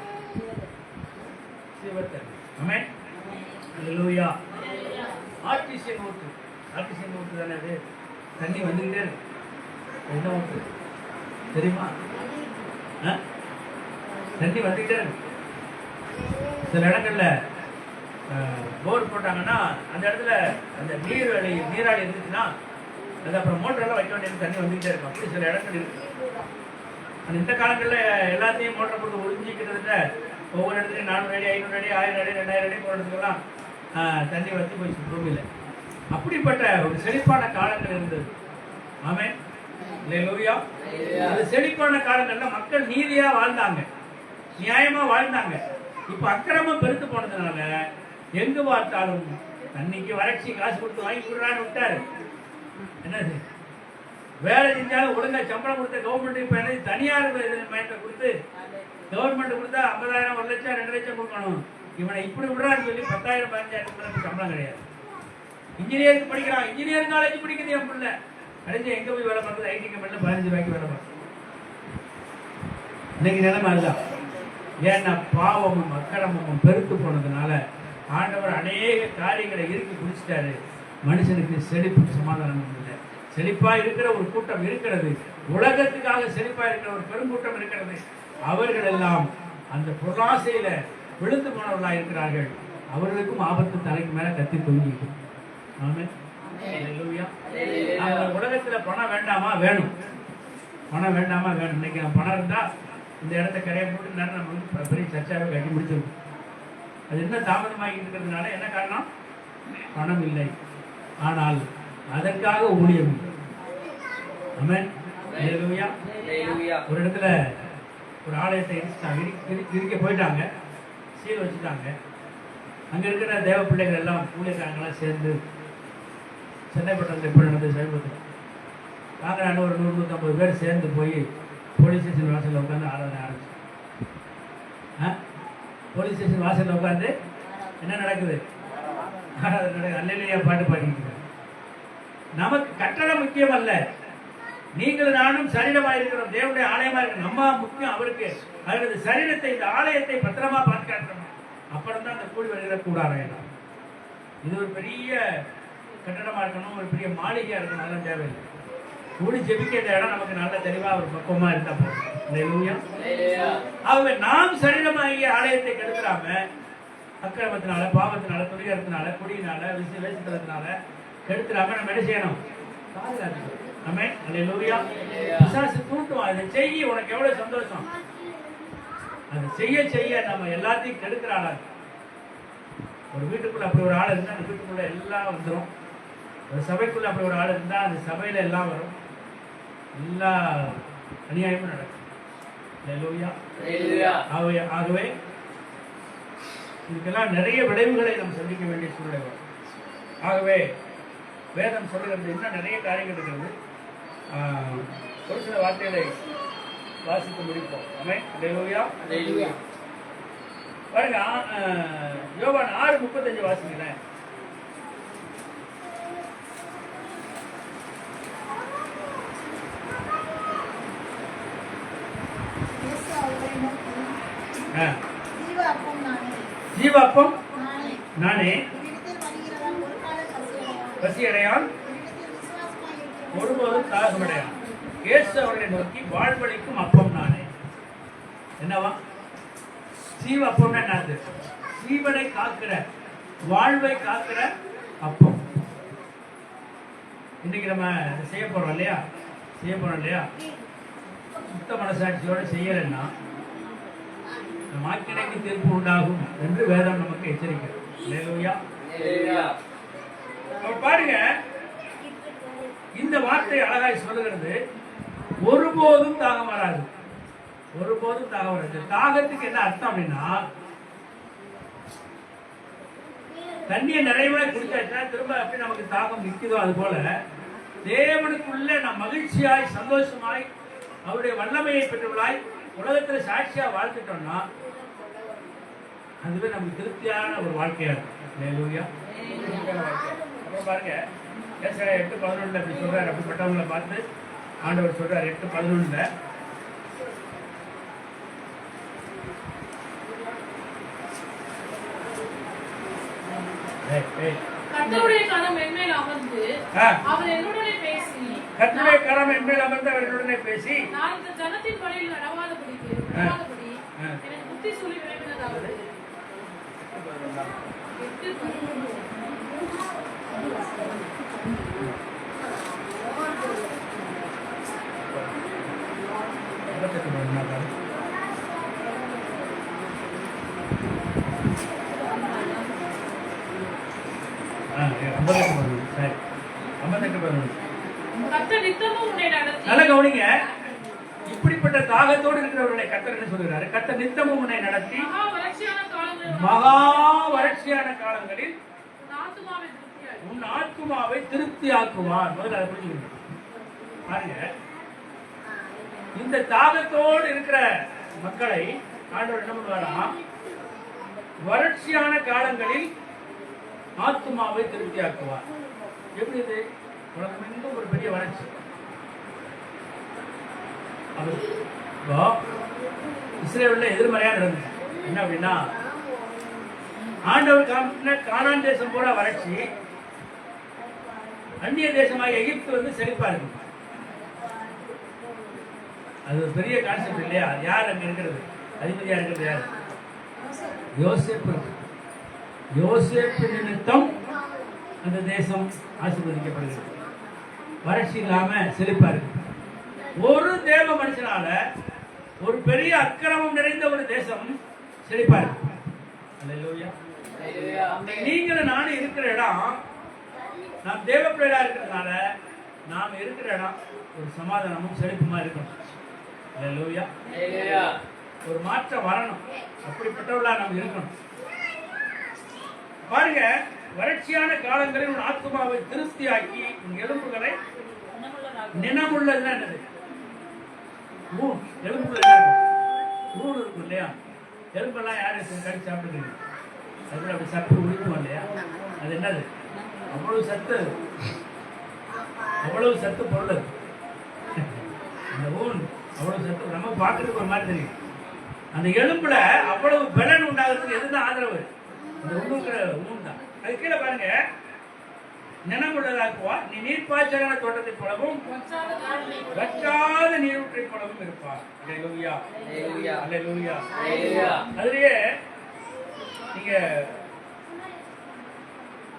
ஜீவத்தண்ணி. ஆமென். அல்லேலூயா. ஆர்டிசியன் ஊற்று. ஆர்டிசியன் ஊற்று தானே அது. தண்ணி வந்துக்கிட்டே இருக்கு. என்ன ஊற்று தெரியுமா? தண்ணி வந்துக்கிட்டே இருக்கு. சில இடங்கள்ல போர் போட்டாங்கன்னா அந்த இடத்துல அந்த நீராடி இருந்துச்சுன்னா அது அப்புறம் மோட்டரெல்லாம் வைக்க வேண்டியது தண்ணி வந்துகிட்டே இருக்கும். அப்படி சில இடங்கள் இருக்கு. அந்த இந்த காலங்களில் எல்லாத்தையும் மோட்டரை போட்டு ஒழிஞ்சு கிட்டத்தட்ட ஒவ்வொரு இடத்துலையும் 400 அடி 500 அடி 1000 அடி 2000 அடி போடுறதுக்கெல்லாம் தண்ணி வந்து போய் பூமியில். அப்படிப்பட்ட ஒரு செழிப்பான காலங்கள் இருந்தது. ஆமென். அல்லேலூயா. அந்த செழிப்பான காலங்கள்ல மக்கள் நீதியா வாழ்ந்தாங்க, நியாயமா வாழ்ந்தாங்க. இப்ப அக்கிரமம் பெருத்து போனதுனால எங்க பார்த்தாலும் தண்ணிக்கு வறட்சி காசு கொடுத்து வாங்கி கொடுறான்னு விட்டாரு. என்னது வேலை செஞ்சாலும் ஒழுங்கா சம்பளம் கொடுத்த கவர்மெண்ட் இப்ப என்ன தனியார் மையத்தை கொடுத்து கவர்மெண்ட் கொடுத்தா 50,000 1 லட்சம் 2 லட்சம் கொடுக்கணும். இவனை இப்படி விடுறான்னு சொல்லி 10,000 15,000 சம்பளம் கிடையாது. இன்ஜினியரிங் படிக்கிறான், இன்ஜினியரிங் காலேஜ் படிக்கிறது என் பிள்ளை கடைசி எங்க போய் வேலை பார்க்குறது? ஐடி கம்பெனியில் 15 ரூபாய்க்கு வேலை பார்க்குறது. இன்னைக்கு நிலைமை அதுதான். ஏன்னா பாவமும் அக்கிரமமும் பெருத்து போனதுனால ஆண்டவர் அநேக காரியங்களை இறுக்கி பிடிச்சிட்டாரு. மனுஷனுக்கு செழிப்பு சமாதானம் இல்லை. செழிப்பா இருக்கிற ஒரு கூட்டம் இருக்கிறது, உலகத்துக்காக செழிப்பா இருக்கிற ஒரு பெருங்கூட்டம் இருக்கிறது. அவர்கள் எல்லாம் அந்த பொருளாசையில விழுந்து போனவர்களா இருக்கிறார்கள். அவர்களுக்கும் ஆபத்து தலைக்கு மேல கத்தி தொங்கிட்டு. ஆமென். அல்லேலூயா. உலகத்துல பணம் வேண்டாமா? வேணும். பணம் வேண்டாமா? வேணும். இன்னைக்கு பணம் இருந்தா இந்த இடத்த கரையை போட்டு நம்ம வந்து பெரிய சர்ச்சாவை கட்டி முடிச்சிருக்கோம். அது என்ன தாமதமாகிட்டு இருக்கிறதுனால என்ன காரணம்? பணம் இல்லை. ஆனால் அதற்காக ஊழியம் இல்லை. ஆமென். அல்லேலூயா. ஒரு இடத்துல ஒரு ஆலயத்தை இடிக்க போயிட்டாங்க, சீல் வச்சுட்டாங்க. அங்க இருக்கிற தேவ பிள்ளைகள் எல்லாம் ஊழியக்காரங்களாம் சேர்ந்து சென்னை பட்டணத்தில் எப்படி நடந்தது சமீபத்தில் நாங்கள் ஒரு 100-150 பேர் சேர்ந்து போய் போலீஸ் ஸ்டேஷன் வாசலில் உட்காந்து ஆராதனை ஆரம்பிச்சோம். போலீஸ் ஸ்டேஷன் வாசலில் உட்காந்து என்ன நடக்குது? ஆராதனை நடக்குது. அல்லேலூயா பாட்டு பாடிக்கிட்டு. நமக்கு கட்டணம் முக்கியம் அல்ல. நீங்கள் நானும் சரீரமாக இருக்கிறோம், தேவனுடைய ஆலயமா இருக்கிறோம். நம்ம முக்கியம் அவருக்கு. அவரது சரீரத்தை, இந்த ஆலயத்தை பத்திரமா பாதுகாக்கணும். அப்புறம் தான் அந்த கூடி வருகிற கூடாரம். இது ஒரு பெரிய கட்டடமா இருக்கணும், ஒரு பெரிய மாளிகையா இருக்கணும், அதெல்லாம் தேவையில்லை. கூடி ஜெபிக்கிற இடம் நமக்கு நல்ல தெளிவா ஒரு பக்குவமா இருந்தா போதும். அவங்க நாம் சரீரமாகிய ஆலயத்தை கெடுக்கிறாம அக்கிரமத்தினால, பாவத்தினால, துணிகரத்தினால, குடியினால, வேசித்தனத்தினால கெடுத்துறாம நம்ம என்ன செய்யணும்? பாதுகாக்கணும். ஆமென். அல்லேலூயா. பிசாசு தூண்டுவான், அதை செய்ய உனக்கு எவ்வளவு சந்தோஷம். அதை செய்ய செய்ய நம்ம எல்லாத்தையும் கெடுக்கிற ஆளா. ஒரு வீட்டுக்குள்ள அப்படி ஒரு ஆள் இருந்தா அந்த வீட்டுக்குள்ள எல்லாம் வந்துடும். ஒரு சபைக்குள்ள அப்படி ஒரு ஆள் இருந்தா அந்த சபையில எல்லாம் வரும். எல்லா அநியாயமும் நடக்கும். ஆகவே இதுக்கெல்லாம் நிறைய விளைவுகளை நாம் சந்திக்க வேண்டிய சூழ்நிலை வரும். ஆகவே வேதம் சொல்லுகிறது இன்னும் நிறைய காரியங்கள் இருக்கிறது. ஒரு சில வார்த்தைகளை வாசித்து முடிப்போம். ஆமென். அல்லேலூயா. பாருங்க, யோவான் 6:35 வாசிங்களேன். ஜீவாப்பம் நானே, பசி அடையான், ஒருபோதும் தாகமடையான். இயேசு அவர்களை நோக்கி, வாழ்வளிக்கும் அப்பம் நானே. என்னவா? ஜீவ அப்பம்னா என்னது? ஜீவனை காக்கிற, வாழ்வை காக்கிற அப்பம். இன்னைக்கு நம்ம செய்ய போறோம் இல்லையா? சுத்த மனசாட்சியோட செய்யலைன்னா மாக்கினைக்கு தீர்ப்பு உண்டாகும் என்று வேதம் நமக்கு எச்சரிக்கிறது. அல்லேலூயா. பாருங்க, இந்த வார்த்தை அழகாய் சொல்லுகிறது, ஒருபோதும் தாகம் வராது. ஒருபோதும் தாகம் வராது. தாகத்துக்கு என்ன அர்த்தம் அப்படின்னா, தண்ணியை நிறைய குடிச்சாச்சுன்னா திரும்ப அப்படி நமக்கு தாகம் நிற்குதோ அது போல தேவனுக்குள்ள நம் மகிழ்ச்சியாய் சந்தோஷமாய் அவருடைய வல்லமையை பெற்றவர்களாய் உலகத்துல சாட்சியா வாழ்த்துட்டோம்னா அதுவே நமக்கு திருப்தியான ஒரு வாழ்க்கையா இருக்கும். அப்புறம் பாருங்க, 8:11 அப்படி சொல்றாரு. அப்படிப்பட்டவங்களை பார்த்து ஆண்டவர் சொல்றாரு 8:11, கர்த்தருடைய கரம் என்மேல் அமர்ந்து அவர் என்னுடனே பேசி, கர்த்தருடைய கரம் என்மேல் அமர்ந்து அவர் என்னுடனே பேசி, நான் இந்த ஜனத்தின் வழியில் நடவாதபடி எனக்கு புத்தி சொல்லி விளக்கினதாவது. கர்த்தர் நித்தமும் உன்னை நடத்தி நல்ல கவனிங்க. இப்படிப்பட்ட தாகத்தோடு இருக்கிறவர்களை கர்த்தர் என்ன சொல்கிறாரு? கர்த்தர் நித்தமும் உன்னை நடத்தி மகா வறட்சியான காலங்களில் மகா வறட்சியான காலங்களில் உன் ஆத்துமாவை திருப்தியாக்கி உன் ஆத்துமாவை திருப்தியாக்குவார். முதல்ல அதை புரிஞ்சுக்கணும். பாருங்க, இந்த தாகத்தோடு இருக்கிற மக்களை ஆண்டவர் என்ன பண்ணுவாராம்? வறட்சியான காலங்களில் ஆத்துமாவை திருப்தியாக்குவார். எப்படி இது? உலகமெங்கும் ஒரு பெரிய வறட்சி. அது இஸ்ரேல்ல எதிர்மறையா நடந்தது. என்ன அப்படின்னா, ஆண்டவர் கானான் தேசம் போல வறட்சி, அந்நிய தேசமாக எகிப்து வந்து செழிப்பா இருக்கு. அது ஒரு பெரிய கான்செப்ட் இல்லையா? யார் அங்க இருக்கிறது? அதிபதியா இருக்கிறது யார்? யோசேப்பு. யோசேப்பு நிமித்தம் அந்த தேசம் ஆசீர்வதிக்கப்படுகிறது. வறட்சி இல்லாம செழிப்பா இருக்கு. ஒரு தேவ மனுஷனால ஒரு பெரிய அக்கிரமம் நிறைந்த ஒரு தேசம் செழிப்பா இருக்கு. அல்லேலூயா. நீங்களும் நானும் இருக்கிற இடம், நாம் தேவ பிள்ளைகளா இருக்கிறதுனால நாம் இருக்கிற இடம் ஒரு சமாதானமும் செழிப்புமா இருக்கணும். அல்லேலூயா. ஒரு மாற்றம் வரணும். அப்படிப்பட்டவர்களா நாம் இருக்கணும். பாருங்க, வறட்சியான காலங்களில் உன் ஆத்துமாவை திருப்தியாக்கி உன் எலும்புகளை நினமுள்ளதுன்னா என்னது? எலும்புல ஊர் இருக்கும் இல்லையா? எலும்பெல்லாம் யாரு கறி சாப்பிட்டுருக்கீங்க? அதுல அப்படி சத்து உரிக்கும் இல்லையா? அது என்னது? அவ்வளவு சத்து, அவ்வளவு சத்து பொருள். அந்த ஊன் அவ்வளவு சத்து நம்ம பார்க்கறதுக்கு ஒரு மாதிரி தெரியும். அந்த எலும்புல அவ்வளவு பலன் உண்டாகிறதுக்கு எதுதான் ஆதரவு? அந்த உள்ளுக்கிற ஊன் தான். அது கீழே பாருங்க, நினமுள்ளதாக்குவார். நீ நீர்ப்பாய்ச்சலான தோட்டத்தை போலவும் வற்றாத நீரூற்றை போலவும் இருப்பார். அல்லேலூயா. அல்லேலூயா. அதுலயே நீங்க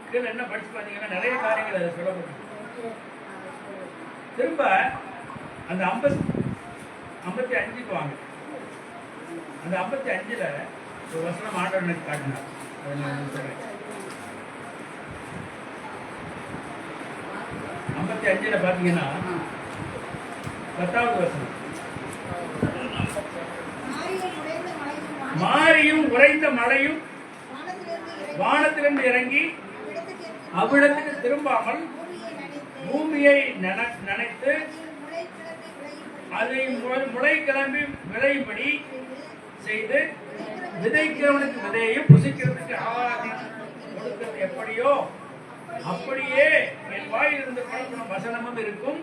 கீழே என்ன படிச்சு பாத்தீங்கன்னா நிறைய காரியங்கள் அதை சொல்லப்பட்டிருக்கு. திரும்ப அந்த 55க்கு வாங்க. அந்த 55ல ஒரு வசனம் ஆண்டவர் எனக்கு காட்டினார். 55ல பாத்தீங்கன்னா 10வது வசனம், மாரியும் உறைந்த மழையும் வானத்திலிருந்து இறங்கி அவ்விடத்துக்கு திரும்பாமல் பூமியை நனைத்து அதை முளை கிளம்பி விளையும்படி செய்து விதைக்கிறவனுக்கு விதையையும் புசிக்கிறதுக்கு ஆகாரம் கொடுக்கிறது எப்படியோ அப்படியே என் வாயிலிருந்து புறப்படும் வசனமும் இருக்கும்.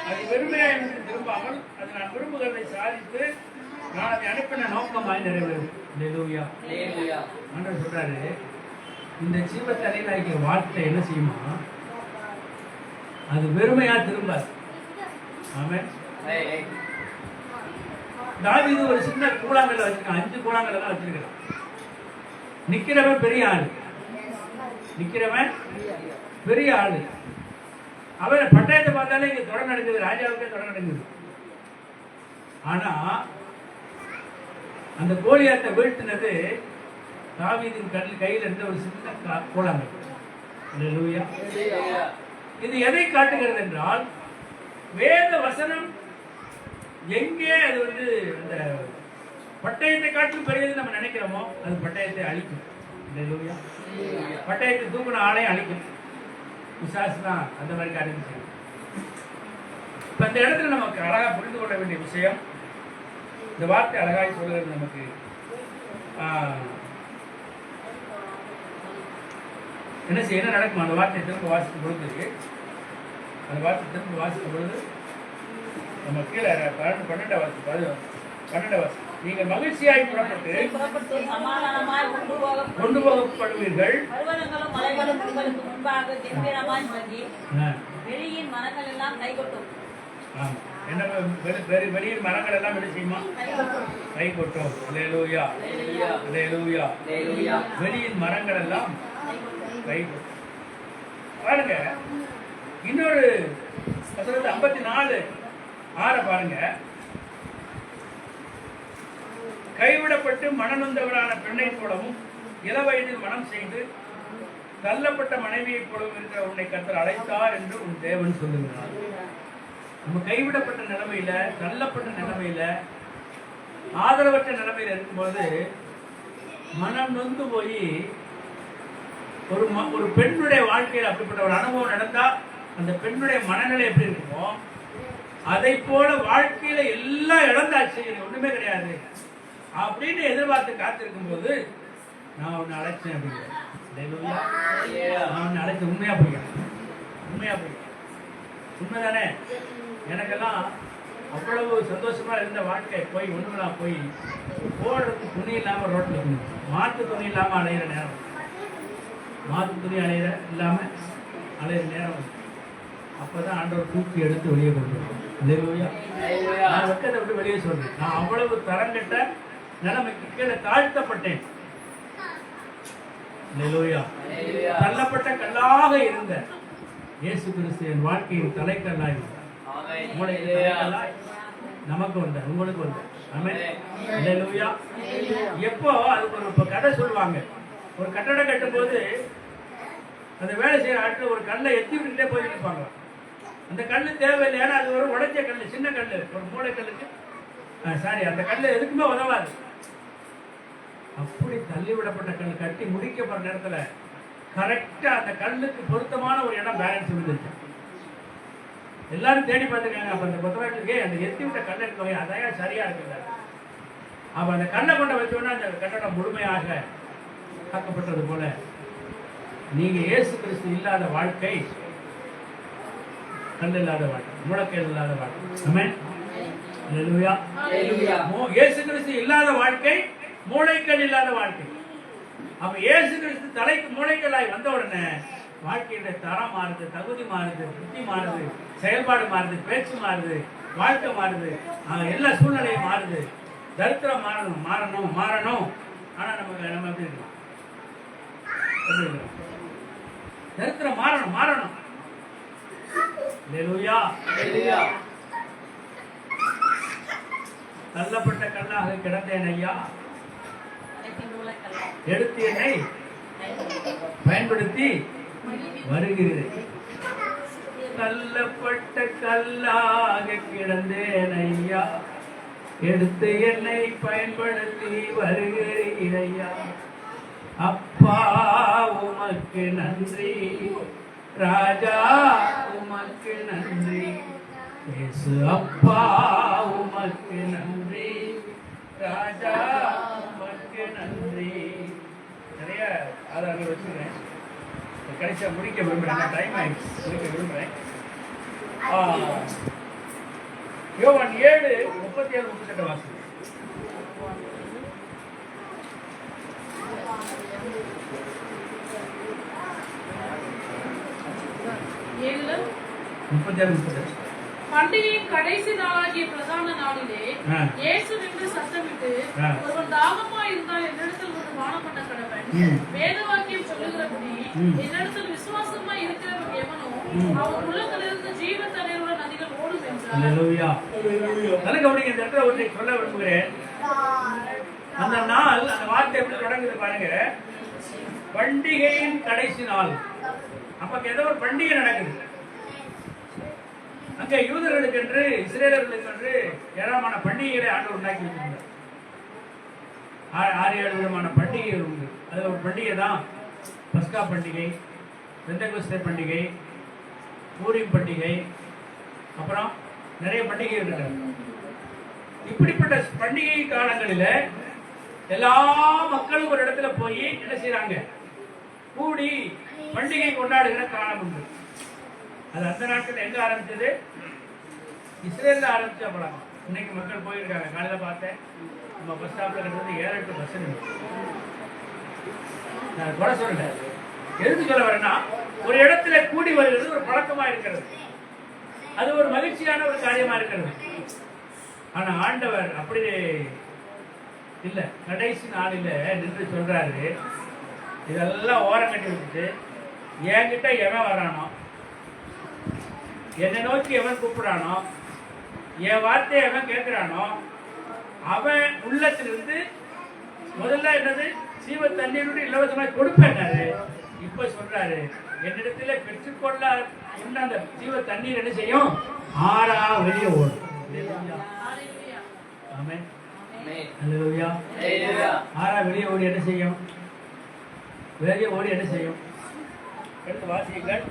அது வெறுமையாய் எனக்கு திரும்பாமல் அது நான் விரும்புகிறதை சாதித்து நான் அதை அனுப்பின நோக்கமாய் நிறைவேறும். அல்லேலூயா. ஆண்டவர் சொல்றாரு, இந்த ஜீவத்தலையில் ஆகிய வார்த்தை என்ன செய்யுமா? அது வெறுமையா திரும்பாது. ஆமென். தாவீது ஒரு சின்ன கூழாங்கல்ல வச்சிருக்கான். 5 கூழாங்கல்ல தான் வச்சிருக்கான். நிக்கிறவன் பெரிய ஆளு. நிக்கிறவன் பெரிய ஆளு. அவன் பட்டயத்தை பார்த்தாலே இங்க தொடர் நடக்குது. ராஜாவுக்கே தொடர் நடக்குது. ஆனா அந்த கோலியாத்தை வீழ்த்தினது தாவீதின் கையில் இருந்த ஒரு சின்ன கூழாங்கல். அல்லேலூயா. இது எதை காட்டுகிறது என்றால், வேத வசனம் எங்கே அது வந்து அந்த பட்டயத்தை காட்டிலும் பெரியது நம்ம நினைக்கிறோமோ அது பட்டயத்தை அழிக்கும். அல்லேலூயா. பட்டயத்தை தூக்குன ஆளையும் அழிக்கும். பிசாசு தான் அந்த மாதிரி காரியம் செய்யும். இப்ப அந்த இடத்துல நமக்கு அழகா புரிந்து கொள்ள வேண்டிய விஷயம், இந்த வார்த்தை அழகாய் சொல்லுகிறது நமக்கு. என்ன செய்ய என்ன நடக்கும்? அந்த வார்த்தையை திரும்ப வாசிக்கும் பொழுது, அந்த வார்த்தை திரும்ப வாசிக்கும் பொழுது நம்ம கீழே 12 நீங்கள் மகிழ்ச்சியாய் புறப்பட்டு சமாதானமாய் கொண்டு போகப்படுவீர்கள். பர்வதங்களும் மலைகளும் உங்களுக்கு முன்பாக கம்பீரமாய் மங்கி வெளியின் மரங்கள் எல்லாம் கைகொட்டும். என்ன வெளியில் மரங்கள் எல்லாம் என்ன செய்யுமா? கை கொட்டும். அல்லேலூயா, அல்லேலூயா. வெளியில் மரங்கள் எல்லாம் கை கொட்டும். பாருங்க, இன்னொரு 54:6 பாருங்க. கைவிடப்பட்டு மனநொந்தவரான பெண்ணை போலவும் இளவயதில் மனம் செய்து தள்ளப்பட்ட மனைவியை போலவும் இருக்கிற உன்னை கர்த்தர் அழைத்தார் என்று உன் தேவன் சொல்லுகிறார். நம்ம கைவிடப்பட்ட நிலைமையில, தள்ளப்பட்ட நிலைமையில, ஆதரவற்ற நிலைமையில இருக்கும்போது மனம் நொந்து போய் ஒரு பெண்ணுடைய வாழ்க்கையில் அப்படிப்பட்ட ஒரு அனுபவம் நடந்தா அந்த பெண்ணுடைய மனநிலை எப்படி இருக்குமோ அதை போல வாழ்க்கையில எல்லாம் இழந்தாச்சு, ஒண்ணுமே கிடையாது அப்படின்னு எதிர்பார்த்து காத்திருக்கும் போது நான் உன்னை அழைச்சேன் அப்படிங்கிற நான் உன்னை அழைச்ச உண்மையா போய்க்கிறேன். உண்மைதானே? எனக்கெல்லாம் அவ்வளவு சந்தோஷமா இருந்த வாழ்க்கை போய் ஒண்ணுங்களா போய் போடுறதுக்கு துணி இல்லாம ரோட்ல மாத்து துணி இல்லாம அலையிற நேரம், மாத்து துணி இல்லாம அலையிற நேரம். அப்பதான் ஆண்டவர் தூக்கி எடுத்து வெளியே கொண்டு வரும். நான் வெக்கத்தை விட்டு வெளியே சொல்றேன். நான் அவ்வளவு தரங்கட்ட நிலைமைக்கு கீழே தாழ்த்தப்பட்டேன். தள்ளப்பட்ட கல்லாக இருந்த இயேசு கிறிஸ்து என் வாழ்க்கையின் தலைக்கல்லாய் இருந்தார். நமக்கு வந்தார், உங்களுக்கு வந்தார். எப்போ அதுக்கு ஒரு கதை சொல்லுவாங்க. ஒரு கட்டடம் கட்டும் போது அந்த வேலை செய்யற ஆட்கள் ஒரு கல்லை எத்தி விட்டுட்டே போயிட்டு இருப்பாங்க. அந்த கல்லு தேவையில்லை, ஏன்னா அது ஒரு உடைச்ச கல், சின்ன கல், ஒரு மூளைக்கல்லுக்கு அந்த கல்லு எதுக்குமே உதவாது. அப்படி தள்ளிவிடப்பட்ட கல் கட்டி முடிக்கப்படுற நேரத்துல கரெக்டா அந்த கல்லுக்கு பொருத்தமான ஒரு இடம் பேலன்ஸ் விழுந்துச்சு. எல்லாரும் தேடி பார்த்துருக்காங்க. அப்ப அந்த கொத்தவாட்டுக்கு அந்த எத்தி விட்ட கல்லை இருக்கவங்க அதையா சரியா இருக்குங்க. அப்ப அந்த கல்லை கொண்ட வச்சோன்னா அந்த கட்டடம் முழுமையாக காக்கப்பட்டது போல நீங்க இயேசு கிறிஸ்து இல்லாத வாழ்க்கை கல் இல்லாத வாழ்க்கை, மூலக்கல் இல்லாத வாழ்க்கை. ஆமென். அல்லேலூயா. இயேசு கிறிஸ்து இல்லாத வாழ்க்கை மூளைக்கல் இல்லாத வாழ்க்கை. அப்ப இயேசு கிறிஸ்து தலைக்கு மூளைக்கல்லாய் வந்த உடனே வாழ்க்கையுடைய தரம் மாறுது, தகுதி மாறுது, புத்தி மாறுது, செயல்பாடு மாறுது, பேச்சு மாறுது, வாழ்க்கை மாறுது, எல்லா சூழ்நிலையும் மாறுது. தரித்திரம் மாறணும். ஆனா நம்ம எப்படி இருக்கோம்? தரித்திரம் மாறணும். அல்லேலூயா. தள்ளப்பட்ட கல்லாக கிடந்தேன் ஐயா, எடுத்து என்னை பயன்படுத்தி வருகிறேன். தள்ளப்பட்ட கல்லாக கிடந்தேன் ஐயா, எடுத்து என்னை பயன்படுத்தி வருகிறேன் ஐயா. அப்பா உமக்கு நன்றி, ராஜா உமக்கு நன்றி, இயேசு அப்பா உமக்கு நன்றி, ராஜா உமக்கு நன்றி. நிறைய ஆதாரங்கள் வச்சுக்கிறேன். கடைசியா முடிக்க விரும்புறேன். டைம் ஆயிடுச்சு, முடிக்க விரும்புறேன். யோவான் 7:37-38 வாசி. பண்டிகையின் கடைசி நாளாகிய பிரதான நாளிலே இயேசு நின்று சத்தமிட்டு, ஒருவன் தாகமாய் இருந்தால் என்னிடத்தில் வந்து பானம் பண்ண கடவன். வேத வாக்கியம் சொல்லுகிறபடி என்னிடத்தில் விசுவாசமாய் இருக்கிறவன் எவனோ அவன் உள்ளத்திலிருந்து ஜீவ தண்ணீருள்ள நதிகள் ஓடும் என்றார். இந்த இடத்துல ஒன்றை சொல்ல விரும்புகிறேன். அந்த நாள், அந்த வார்த்தை எப்படி தொடங்குது பாருங்க. பண்டிகையின் கடைசி நாள். அப்ப ஏதோ ஒரு பண்டிகை நடக்குது. அங்க யூதர்களுக்கு என்று, இஸ்ரேலர்களுக்கு என்று ஏராளமான பண்டிகைகளை ஆண்டவர் உண்டாக்கி வச்சிருந்தார். 6-7 விதமான பண்டிகைகள் உண்டு. அதுல ஒரு பண்டிகை தான் பஸ்கா பண்டிகை, பெந்தெகோஸ்தே பண்டிகை, பூரிம் பண்டிகை, அப்புறம் நிறைய பண்டிகைகள் இருக்கு. இப்படிப்பட்ட பண்டிகை காலங்களில எல்லா மக்களும் ஒரு இடத்துல போய் என்ன செய்யறாங்க? கூடி பண்டிகை கொண்டாடுகிற காலம் உண்டு. அது அந்த நாட்கள் எங்க ஆரம்பிச்சது? இஸ்ரேல்ல ஆரம்பிச்ச பழக்கம். இன்னைக்கு மக்கள் போயிருக்காங்க. காலையில பார்த்தேன், நம்ம பஸ் ஸ்டாப்ல கட்டுறது 7-8 பஸ். நான் குறை சொல்ல, எதுக்கு சொல்ல வரேன்னா, ஒரு இடத்துல கூடி வருகிறது ஒரு பழக்கமா இருக்கிறது. அது ஒரு மகிழ்ச்சியான ஒரு காரியமா இருக்கிறது. ஆனா ஆண்டவர் அப்படி இல்ல, கடைசி நாளில நின்று சொல்றாரு, இதெல்லாம் ஓரம் கட்டி வச்சுட்டு என்கிட்ட எவன் வரானோ, என்னை நோக்கி எவன் கூப்பிடுறானோ, என் வார்த்தையை எவன் கேட்கிறானோ, அவன் உள்ளத்திலிருந்து முதல்ல என்னது ஜீவ தண்ணீருடைய இலவசமாய் கொடுப்பேன்னாரு. இப்ப சொல்றாரு, என்னிடத்துல பெற்றுக்கொள்ள அந்த ஜீவ தண்ணீர் என்ன செய்யும்? ஆறா வெளியே ஓடும். ஆமென். அல்லேலூயா. ஆறா வெளியே ஓடி என்ன செய்யும்? வெளியே ஓடி என்ன செய்யும்? எடுத்து வாசியுங்கள்.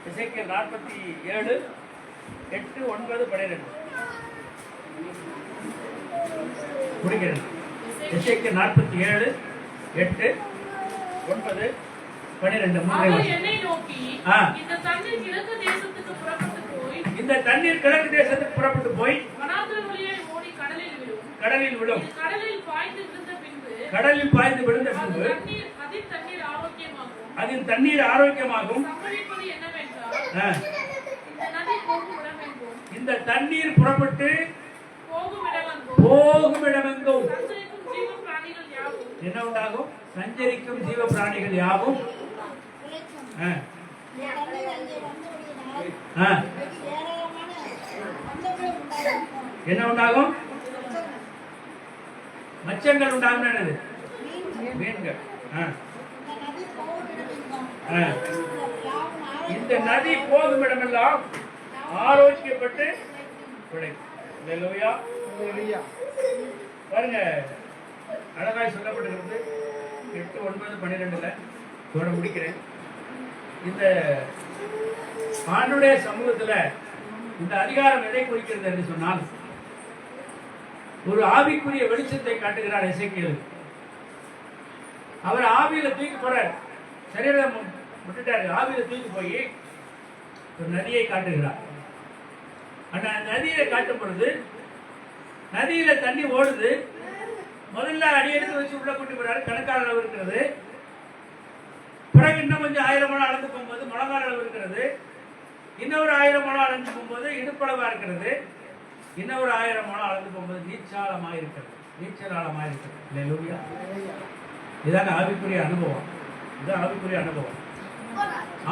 எசேக்கியேல் 47 8 9 12 முடிக்கிறது. எசேக்கியேல் 47 8 9 12 அவர் என்னை நோக்கி, இந்த தண்ணீர் கிழக்கு தேசத்துக்கு புறப்பட்டு போய், இந்த தண்ணீர் கிழக்கு தேசத்துக்கு புறப்பட்டு போய் வனாந்திர வழியாய் ஓடி கடலில் விழும். கடலில் விழும். இது கடலில் பாய்ந்து விழுந்த பின்பு, கடலில் பாய்ந்து விழுந்த பின்பு அதின் தண்ணீர் ஆரோக்கியமாகும். அதின் தண்ணீர் ஆரோக்கியமாகும். சம்பவிப்பது என்னவென்றால், இந்த நதி போகும் இடமெங்கும், இந்த தண்ணீர் புறப்பட்டு போகும் இடமெங்கும் சஞ்சரிக்கும் ஜீவ பிராணிகள் யாவும் என்ன உண்டாகும்? சஞ்சரிக்கும் ஜீவ பிராணிகள் யாவும் என்ன உண்டாகும்? மச்சங்கள் உண்டாகும். என்னது? மீன்கள். இந்த நதி போகும் இடமெல்லாம் ஆரோக்கியப்பட்டு பிழைக்கும். அல்லேலூயா. பாருங்க, அழகாய் சொல்லப்பட்டிருக்கிறது 8 9 12 இதோட முடிக்கிறேன். இந்த ஆண்டுடைய சமூகத்துல இந்த அதிகாரம் எதை குறிக்கிறது என்று சொன்னால், ஒரு ஆவிக்குரிய வெளிச்சத்தை காட்டுகிறார் எசேக்கியேல். அவர் ஆவியில தூக்கி போறார், சரீரம் விட்டுட்டாரு, ஆவியில தூக்கி போய் ஒரு நதியை காட்டுகிறார். அந்த நதியை காட்டும் பொழுது நதியில தண்ணி ஓடுது. முதல்ல அடி எடுத்து வச்சு உள்ள கொண்டு போறாரு, கணக்கான அளவு இருக்கிறது. பிறகு இன்னும் கொஞ்சம் 1000 முழம் அளந்து போகும்போது முழங்கால் அளவு இருக்கிறது. இன்னொரு 1000 முழம் அளந்து போகும்போது இடுப்பளவா இருக்கிறது. இன்னொரு 1000 முழம் அளந்து போகும்போது நீச்சாளமாக இருக்கிறது, நீச்சலாளமாக இருக்கிறது. அல்லேலூயா. இதாங்க ஆவிக்குரிய அனுபவம். இதுதான் ஆவிக்குரிய அனுபவம்.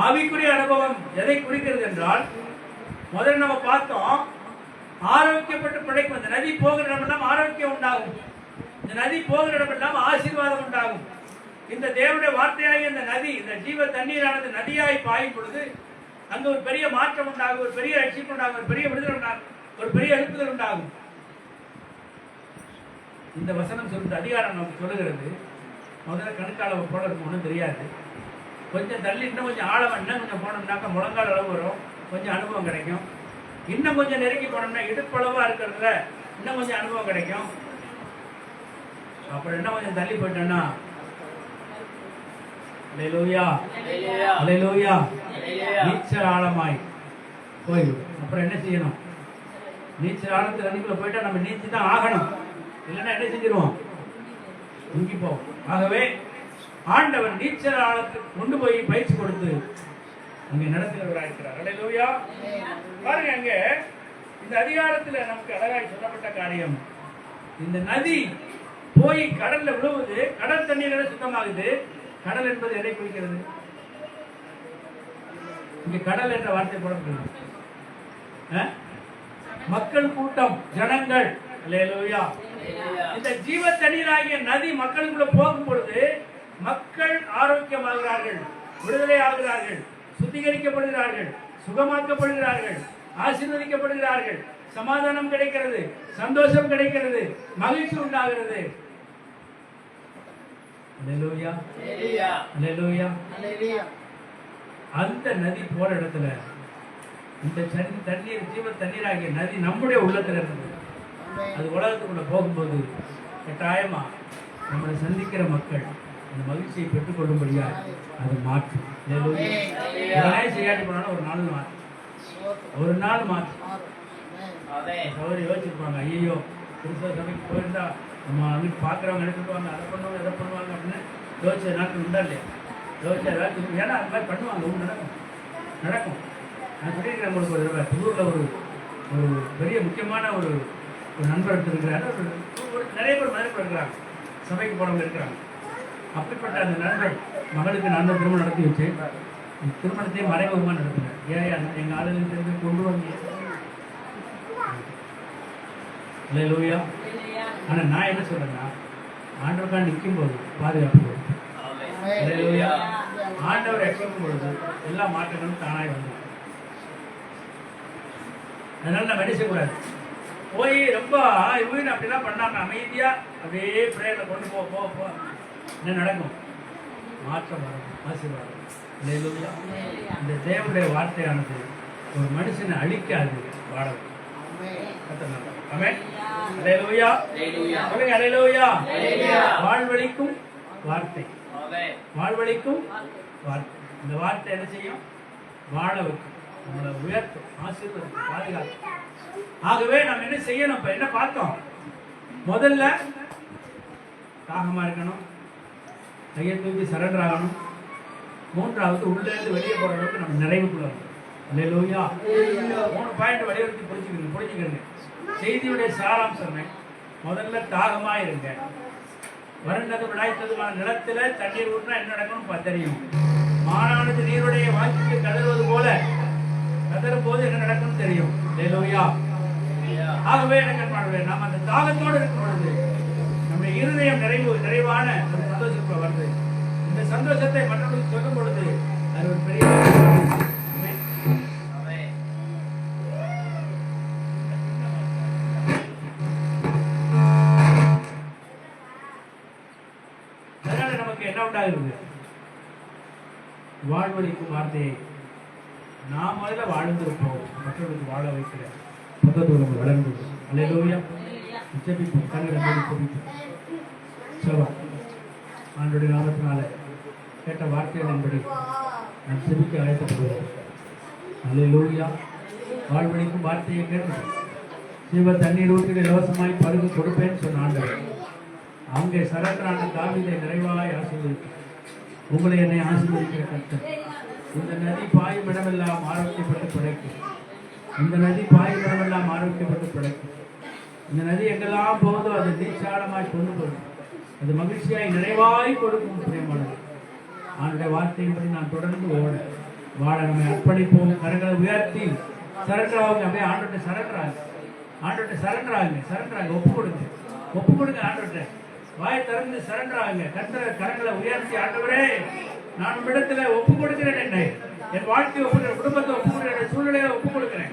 ஆவிக்குரிய அனுபவம் எதை குறிக்கிறது என்றால், முதல்ல நம்ம பார்த்தோம், ஆரோக்கியப்பட்டு பிழைக்கும். இந்த நதி போகிற இடமெல்லாம் ஆரோக்கியம் உண்டாகும். இந்த நதி போகிற இடமெல்லாம் ஆசீர்வாதம் உண்டாகும். இந்த தேவனுடைய வார்த்தையாகி இந்த நதி, இந்த ஜீவ தண்ணீரானது நதியாய் பாயும் பொழுது அங்கு ஒரு பெரிய மாற்றம் உண்டாகும், ஒரு பெரிய ரட்சிப்பு உண்டாகும், ஒரு பெரிய விடுதலை உண்டாகும், ஒரு பெரிய எழுப்புதல் உண்டாகும். இந்த வசனம் சொல்ற அதிகாரம் நமக்கு சொல்லுகிறது, முதல்ல கணக்காளவு போடுறதுக்கு ஒன்றும் தெரியாது. கொஞ்சம் தள்ளி இன்னும் கொஞ்சம் ஆழம் இன்னும் கொஞ்சம் போனோம்னாக்கா முழங்கால் அளவு வரும், கொஞ்சம் அனுபவம் கிடைக்கும். இன்னும் கொஞ்சம் நெருங்கி போனோம்னா இடுப்பளவா இருக்கிறதுல இன்னும் கொஞ்சம் அனுபவம் கிடைக்கும். அப்புறம் இன்னும் கொஞ்சம் தள்ளி போயிட்டோம்னா அல்லேலூயா, அல்லேலூயா, நீச்சல் ஆழமாய் போய்விடும். அப்புறம் என்ன செய்யணும்? நீச்சல் ஆழத்துக்கு தண்ணிக்குள்ள போயிட்டா நம்ம நீச்சி தான் ஆகணும், இல்லைன்னா என்ன செஞ்சிருவோம்? முங்கி போவோம். ஆகவே ஆண்டவர் நீச்சல் ஆழத்துக்கு கொண்டு போய் பயிற்சி கொடுத்து அங்கே நடத்துகிறவராக இருக்கிறார். அல்லேலூயா. பாருங்க, அங்க இந்த அதிகாரத்துல நமக்கு அழகாய் சொல்லப்பட்ட காரியம், இந்த நதி போய் கடல்ல விழுவது, கடல் தண்ணீர் சுத்தமாகுது. கடல் என்பது எதை குறிக்கிறது? இங்க கடல் என்ற வார்த்தை போடப்படுகிறது. மக்கள் கூட்டம், ஜனங்கள். அல்லேலூயா. இந்த ஜீவ தண்ணீராகிய நதி மக்களுக்குள்ள போகும் பொழுது மக்கள் ஆரோக்கியமாகிறார்கள், விடுதலை ஆகிறார்கள், சுத்திகரிக்கப்படுகிறார்கள், சுகமாக்கப்படுகிறார்கள், ஆசீர்வதிக்கப்படுகிறார்கள், சமாதானம் கிடைக்கிறது, சந்தோஷம் கிடைக்கிறது, மகிழ்ச்சி உண்டாகிறது. அல்லேலூயா, அல்லேலூயா. அந்த நதி போற இடத்துல இந்த தண்ணீர், ஜீவ தண்ணீராகிய நதி நம்முடைய உள்ளத்துல இருந்தது. அது உலகத்துக்குள்ள போகும்போது கட்டாயமா நம்மளை சந்திக்கிற மக்கள் அந்த மகிழ்ச்சியை பெற்றுக் கொள்ளும்படியா அது மாற்றும். செய்யாட்டி போனாலும் ஒரு நாள் மாற்றும், ஒரு நாள் மாற்றும். சௌரி யோசிச்சிருப்பாங்க, ஐயோ கிறிஸ்தவ சபைக்கு போயிருந்தா நம்ம வீட்டு பார்க்குறவங்க நினைச்சுட்டுவாங்க, அதை பண்ணுவாங்க எதை பண்ணுவாங்க அப்படின்னு யோசிச்ச நாட்கள் உண்டா இல்லையா? யோசிச்சா ஏதாச்சும், ஏன்னா அது மாதிரி பண்ணுவாங்க, ஒன்று நடக்கும் நடக்கும். நான் சொல்லியிருக்கிறேன் உங்களுக்கு ஒரு தடவை புதூரில் ஒரு ஒரு பெரிய முக்கியமான ஒரு நண்பர் எடுத்திருக்கிறாரு. நிறைய பேர் மதிப்பு இருக்கிறாங்க, சபைக்கு போனவங்க இருக்கிறாங்க. அப்படிப்பட்ட அந்த நண்பர் மகளுக்கு நான் திருமணம் நடத்தி வச்சேன். திருமணத்தையும் மறைமுகமாக நடத்துகிறேன். ஏன் எங்கள் ஆளுநர் தெரிஞ்சு கொண்டு வந்து அல்லேலூயா. ஆனால் நான் என்ன சொல்றேன்னா, ஆண்டவருக்காக நிற்கும் போது பாதுகாப்பு அல்லேலூயா. ஆண்டவர் எக்ஸும் பொழுது எல்லா மாற்றங்களும் தானாய் வந்தோம். அதனால நம்ம என்ன செய்யக்கூடாது, போய் ரொம்ப இவங்க அப்படிலாம் பண்ணாம அமைதியா அப்படியே பிரேயர்ல கொண்டு போ என்ன நடக்கும், மாற்றம் வரும், ஆசீர்வாதம். அல்லேலூயா. இந்த தேவனுடைய வார்த்தையானது ஒரு மனுஷனை அழிக்காது, வாழவும். வாழ்வழிக்கும் வார்த்தை, வாழ்வழிக்கும் வார்த்தை. இந்த வார்த்தை என்ன செய்யும், வாழ வைக்கும், நம்மளை உயர்த்தும், ஆசீர்வாதம், பாதுகாக்கும். ஆகவே நம்ம என்ன செய்யணும், இப்ப என்ன பார்த்தோம், முதல்ல தாகமா இருக்கணும், கையை தூக்கி சரண்டர் ஆகணும். மூன்றாவது உள்ள இருந்து வெளியே போற அளவுக்கு நம்ம நிறைவுக்குள்ள வரணும். அல்லேலூயா. 3 பாயிண்ட் வலியுறுத்தி புரிஞ்சுக்கிறேங்க. செய்தியுடைய சாராம்சம், முதல்ல தாகமா இருங்க. வறண்டது விடாய்த்ததுமான நிலத்துல தண்ணீர் ஊற்றினா என்ன நடக்கணும் தெரியும். மானானது நீருடைய வாய்க்கு கதறுவது போல கதறும் போது என்ன நடக்கும் தெரியும். அல்லேலூயா. ஆகவே என்ன நம்ம அந்த தாகத்தோடு இருக்கும் பொழுது நம்முடைய இருதயம் நிறைவான ஒரு சந்தோஷத்துல வருது. இந்த சந்தோஷத்தை மற்றவர்களுக்கு சொல்லும் பொழுது அது ஒரு பெரிய என்ன உண்டாகிறது, வாழ்வழிக்கும் வார்த்தையை நாம் முதல்ல வாழ்ந்திருப்போம், மற்றவர்களுக்கு வாழ வைக்கிற பக்கத்தோடு வளர்ந்து. அல்லேலூயா. ஜெபிப்போம், கண்களை மூடி ஜெபிப்போம். சபா ஆண்டவருடைய நாமத்தினால கேட்ட வார்த்தைகளின்படி நான் ஜெபிக்க அழைக்கப்படுகிறேன். அல்லேலூயா. வாழ்வழிக்கும் வார்த்தையை கேட்டு ஜீவ தண்ணீர் ஊற்றி இலவசமாய் பருகு கொடுப்பேன்னு சொன்ன ஆண்டவர் அங்கே சரக்கரான தாவீதை நிறைவாய் ஆசீர்வதிக்கும். உங்களை என்னை ஆசீர்வதிக்கிற கர்த்தர். இந்த நதி பாயும் இடமெல்லாம் ஆரோக்கியப்பட்டு பிழைக்கும். இந்த நதி பாயும் இடமெல்லாம் ஆரோக்கியப்பட்டு பிழைக்கும். இந்த நதி எங்கெல்லாம் போதோ அது நீச்சாளமாய் கொண்டு போகும், அது மகிழ்ச்சியாய் நிறைவாய் கொடுக்கும். பிரியமானது, அவனுடைய வார்த்தையின்படி நான் தொடர்ந்து வாழ நம்மை அர்ப்பணிப்போம். கரங்களை உயர்த்தி சரண்டராங்க, அப்படியே ஆண்டோட்ட சரண்டராங்க, ஆண்டோட்ட சரண்டராங்க, ஒப்பு கொடுங்க ஆண்டோட்ட. வாய் திறந்து சரண்டராங்க. கரங்களை உயர்த்தி, ஆண்டவரே நான் உம்மிடத்துல ஒப்பு கொடுக்கிறேன், என்னை என் வாழ்க்கையை ஒப்பு, குடும்பத்தை ஒப்பு கொடுக்கிறேன், சூழ்நிலையை ஒப்பு கொடுக்கிறேன்,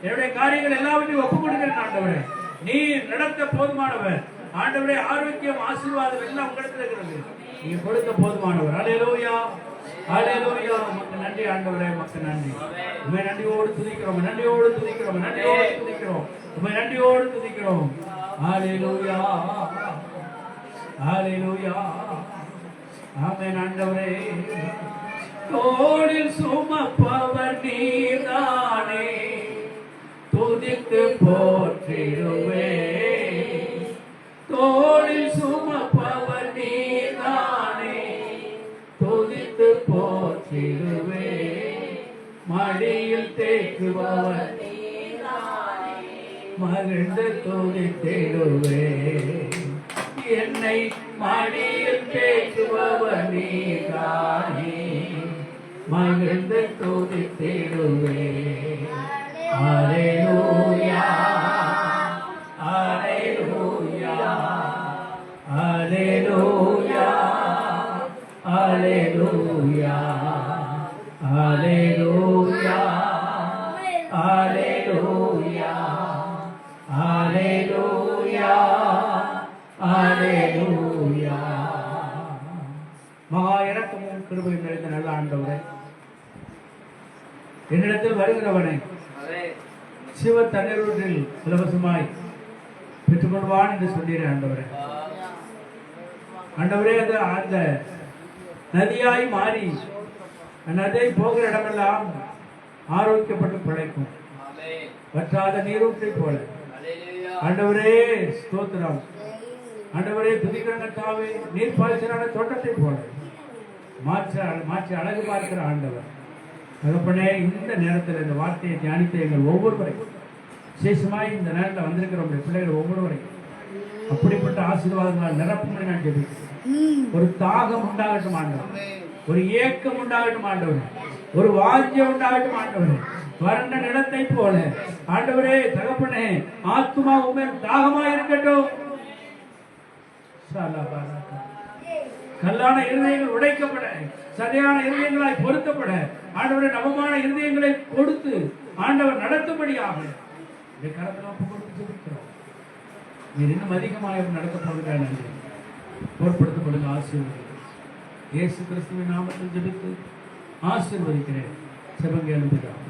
என்னுடைய காரியங்கள் எல்லாவற்றையும் ஒப்பு கொடுக்கிறேன். ஆண்டவரே நீ நடத்த போதுமானவர். ஆண்டவரே ஆரோக்கியம், ஆசீர்வாதம் எல்லாம் உங்களிடத்தில் இருக்கிறது, நீங்க கொடுக்க போதுமானவர். அல்லேலூயா. அல்லேலூயா. உமக்கு நன்றி ஆண்டவரே, உமக்கு நன்றி. உம்மை நன்றியோடு துதிக்கிறோம், நன்றியோடு துதிக்கிறோம், நன்றியோடு துதிக்கிறோம், உம்மை நன்றியோடு துதிக்கிறோம். அல்லேலூயா. அல்லேலூயா. ஆமென். ஆண்டவரே தோளில் சுமப்பவர் நீர்தானே, துதித்து போற்றிடுவே. தோளில் சுமப்பவர் நீர்தானே, துதித்து போற்றிடுவே. மடியில் தேக்குபவர் மகிழ்ந்து துதித்திடுவே. என்னை மடியில் தேக்குபவர் நீர்தானே, மகிழ்ந்து துதித்திடுவே. அல்லேலூயா. அல்லேலூயா. அல்லேலூயா. அல்லேலூயா. அல்லேலூயா. அல்லேலூயா. அல்லேலூயா. அல்லேலூயா. மகா இரக்கமும் கிருபையும் நிறைந்த நல்ல ஆண்டவரே, என்னிடத்தில் வருகிறவனை சிவ தண்ணீரில் இலவசமாய் பெற்றுக்கொள்வான் என்று சொன்னீரே ஆண்டவரே. ஆண்டவரே அது அந்த நதியாய் மாறி நதியை போகிற இடமெல்லாம் ஆரோக்கியப்பட்டு பிழைக்கும், வற்றாத நீரூற்றை போல. ஆண்டவரே ஸ்தோத்திரம். ஆண்டவரே துதிக்கிறதாவே, நீர் பாய்ச்சலான தோட்டத்தை போல மாற்றி அழகு பார்க்கிற ஆண்டவர். தகப்பனே, இந்த நேரத்தில் இந்த வார்த்தையை தியானித்து எங்கள் ஒவ்வொருவரையும் விசேஷமாய் இந்த நேரத்தில் வந்திருக்கிற உங்களுடைய பிள்ளைகள் ஒவ்வொருவரையும் அப்படிப்பட்ட ஆசீர்வாதங்களால் நிரப்பும்படி நான் ஜெபிக்கிறேன். ஒரு தாகம் உண்டாகட்டும் ஆண்டவர், ஒரு ஏக்கம் உண்டாகட்டும் ஆண்டவர், ஒரு வாஞ்சியம் உண்டாகட்டும் ஆண்டவர். வறண்ட நிலத்தை போல ஆண்டவரே தகப்பனே, ஆத்துமா உண்மையில் தாகமா இருக்கட்டும். கல்லான இருதயங்கள் உடைக்கப்பட, சரியான இருதயங்களாய் பொருத்தப்பட ஆண்டவரை நவமான இருதயங்களை கொடுத்து ஆண்டவர் நடத்தும்படியாக கரத்தில் ஒப்பு கொடுத்து ஜெபிக்கிறோம். நீர் இன்னும் அதிகமாக நடத்தப்படுகிற நன்றி பொருட்படுத்தப்படுங்க. ஆசீர்வதிக்கிறேன். இயேசு கிறிஸ்துவின் நாமத்தில் ஜெபித்து ஆசீர்வதிக்கிறேன். செபங்க எழுதுகிறோம்.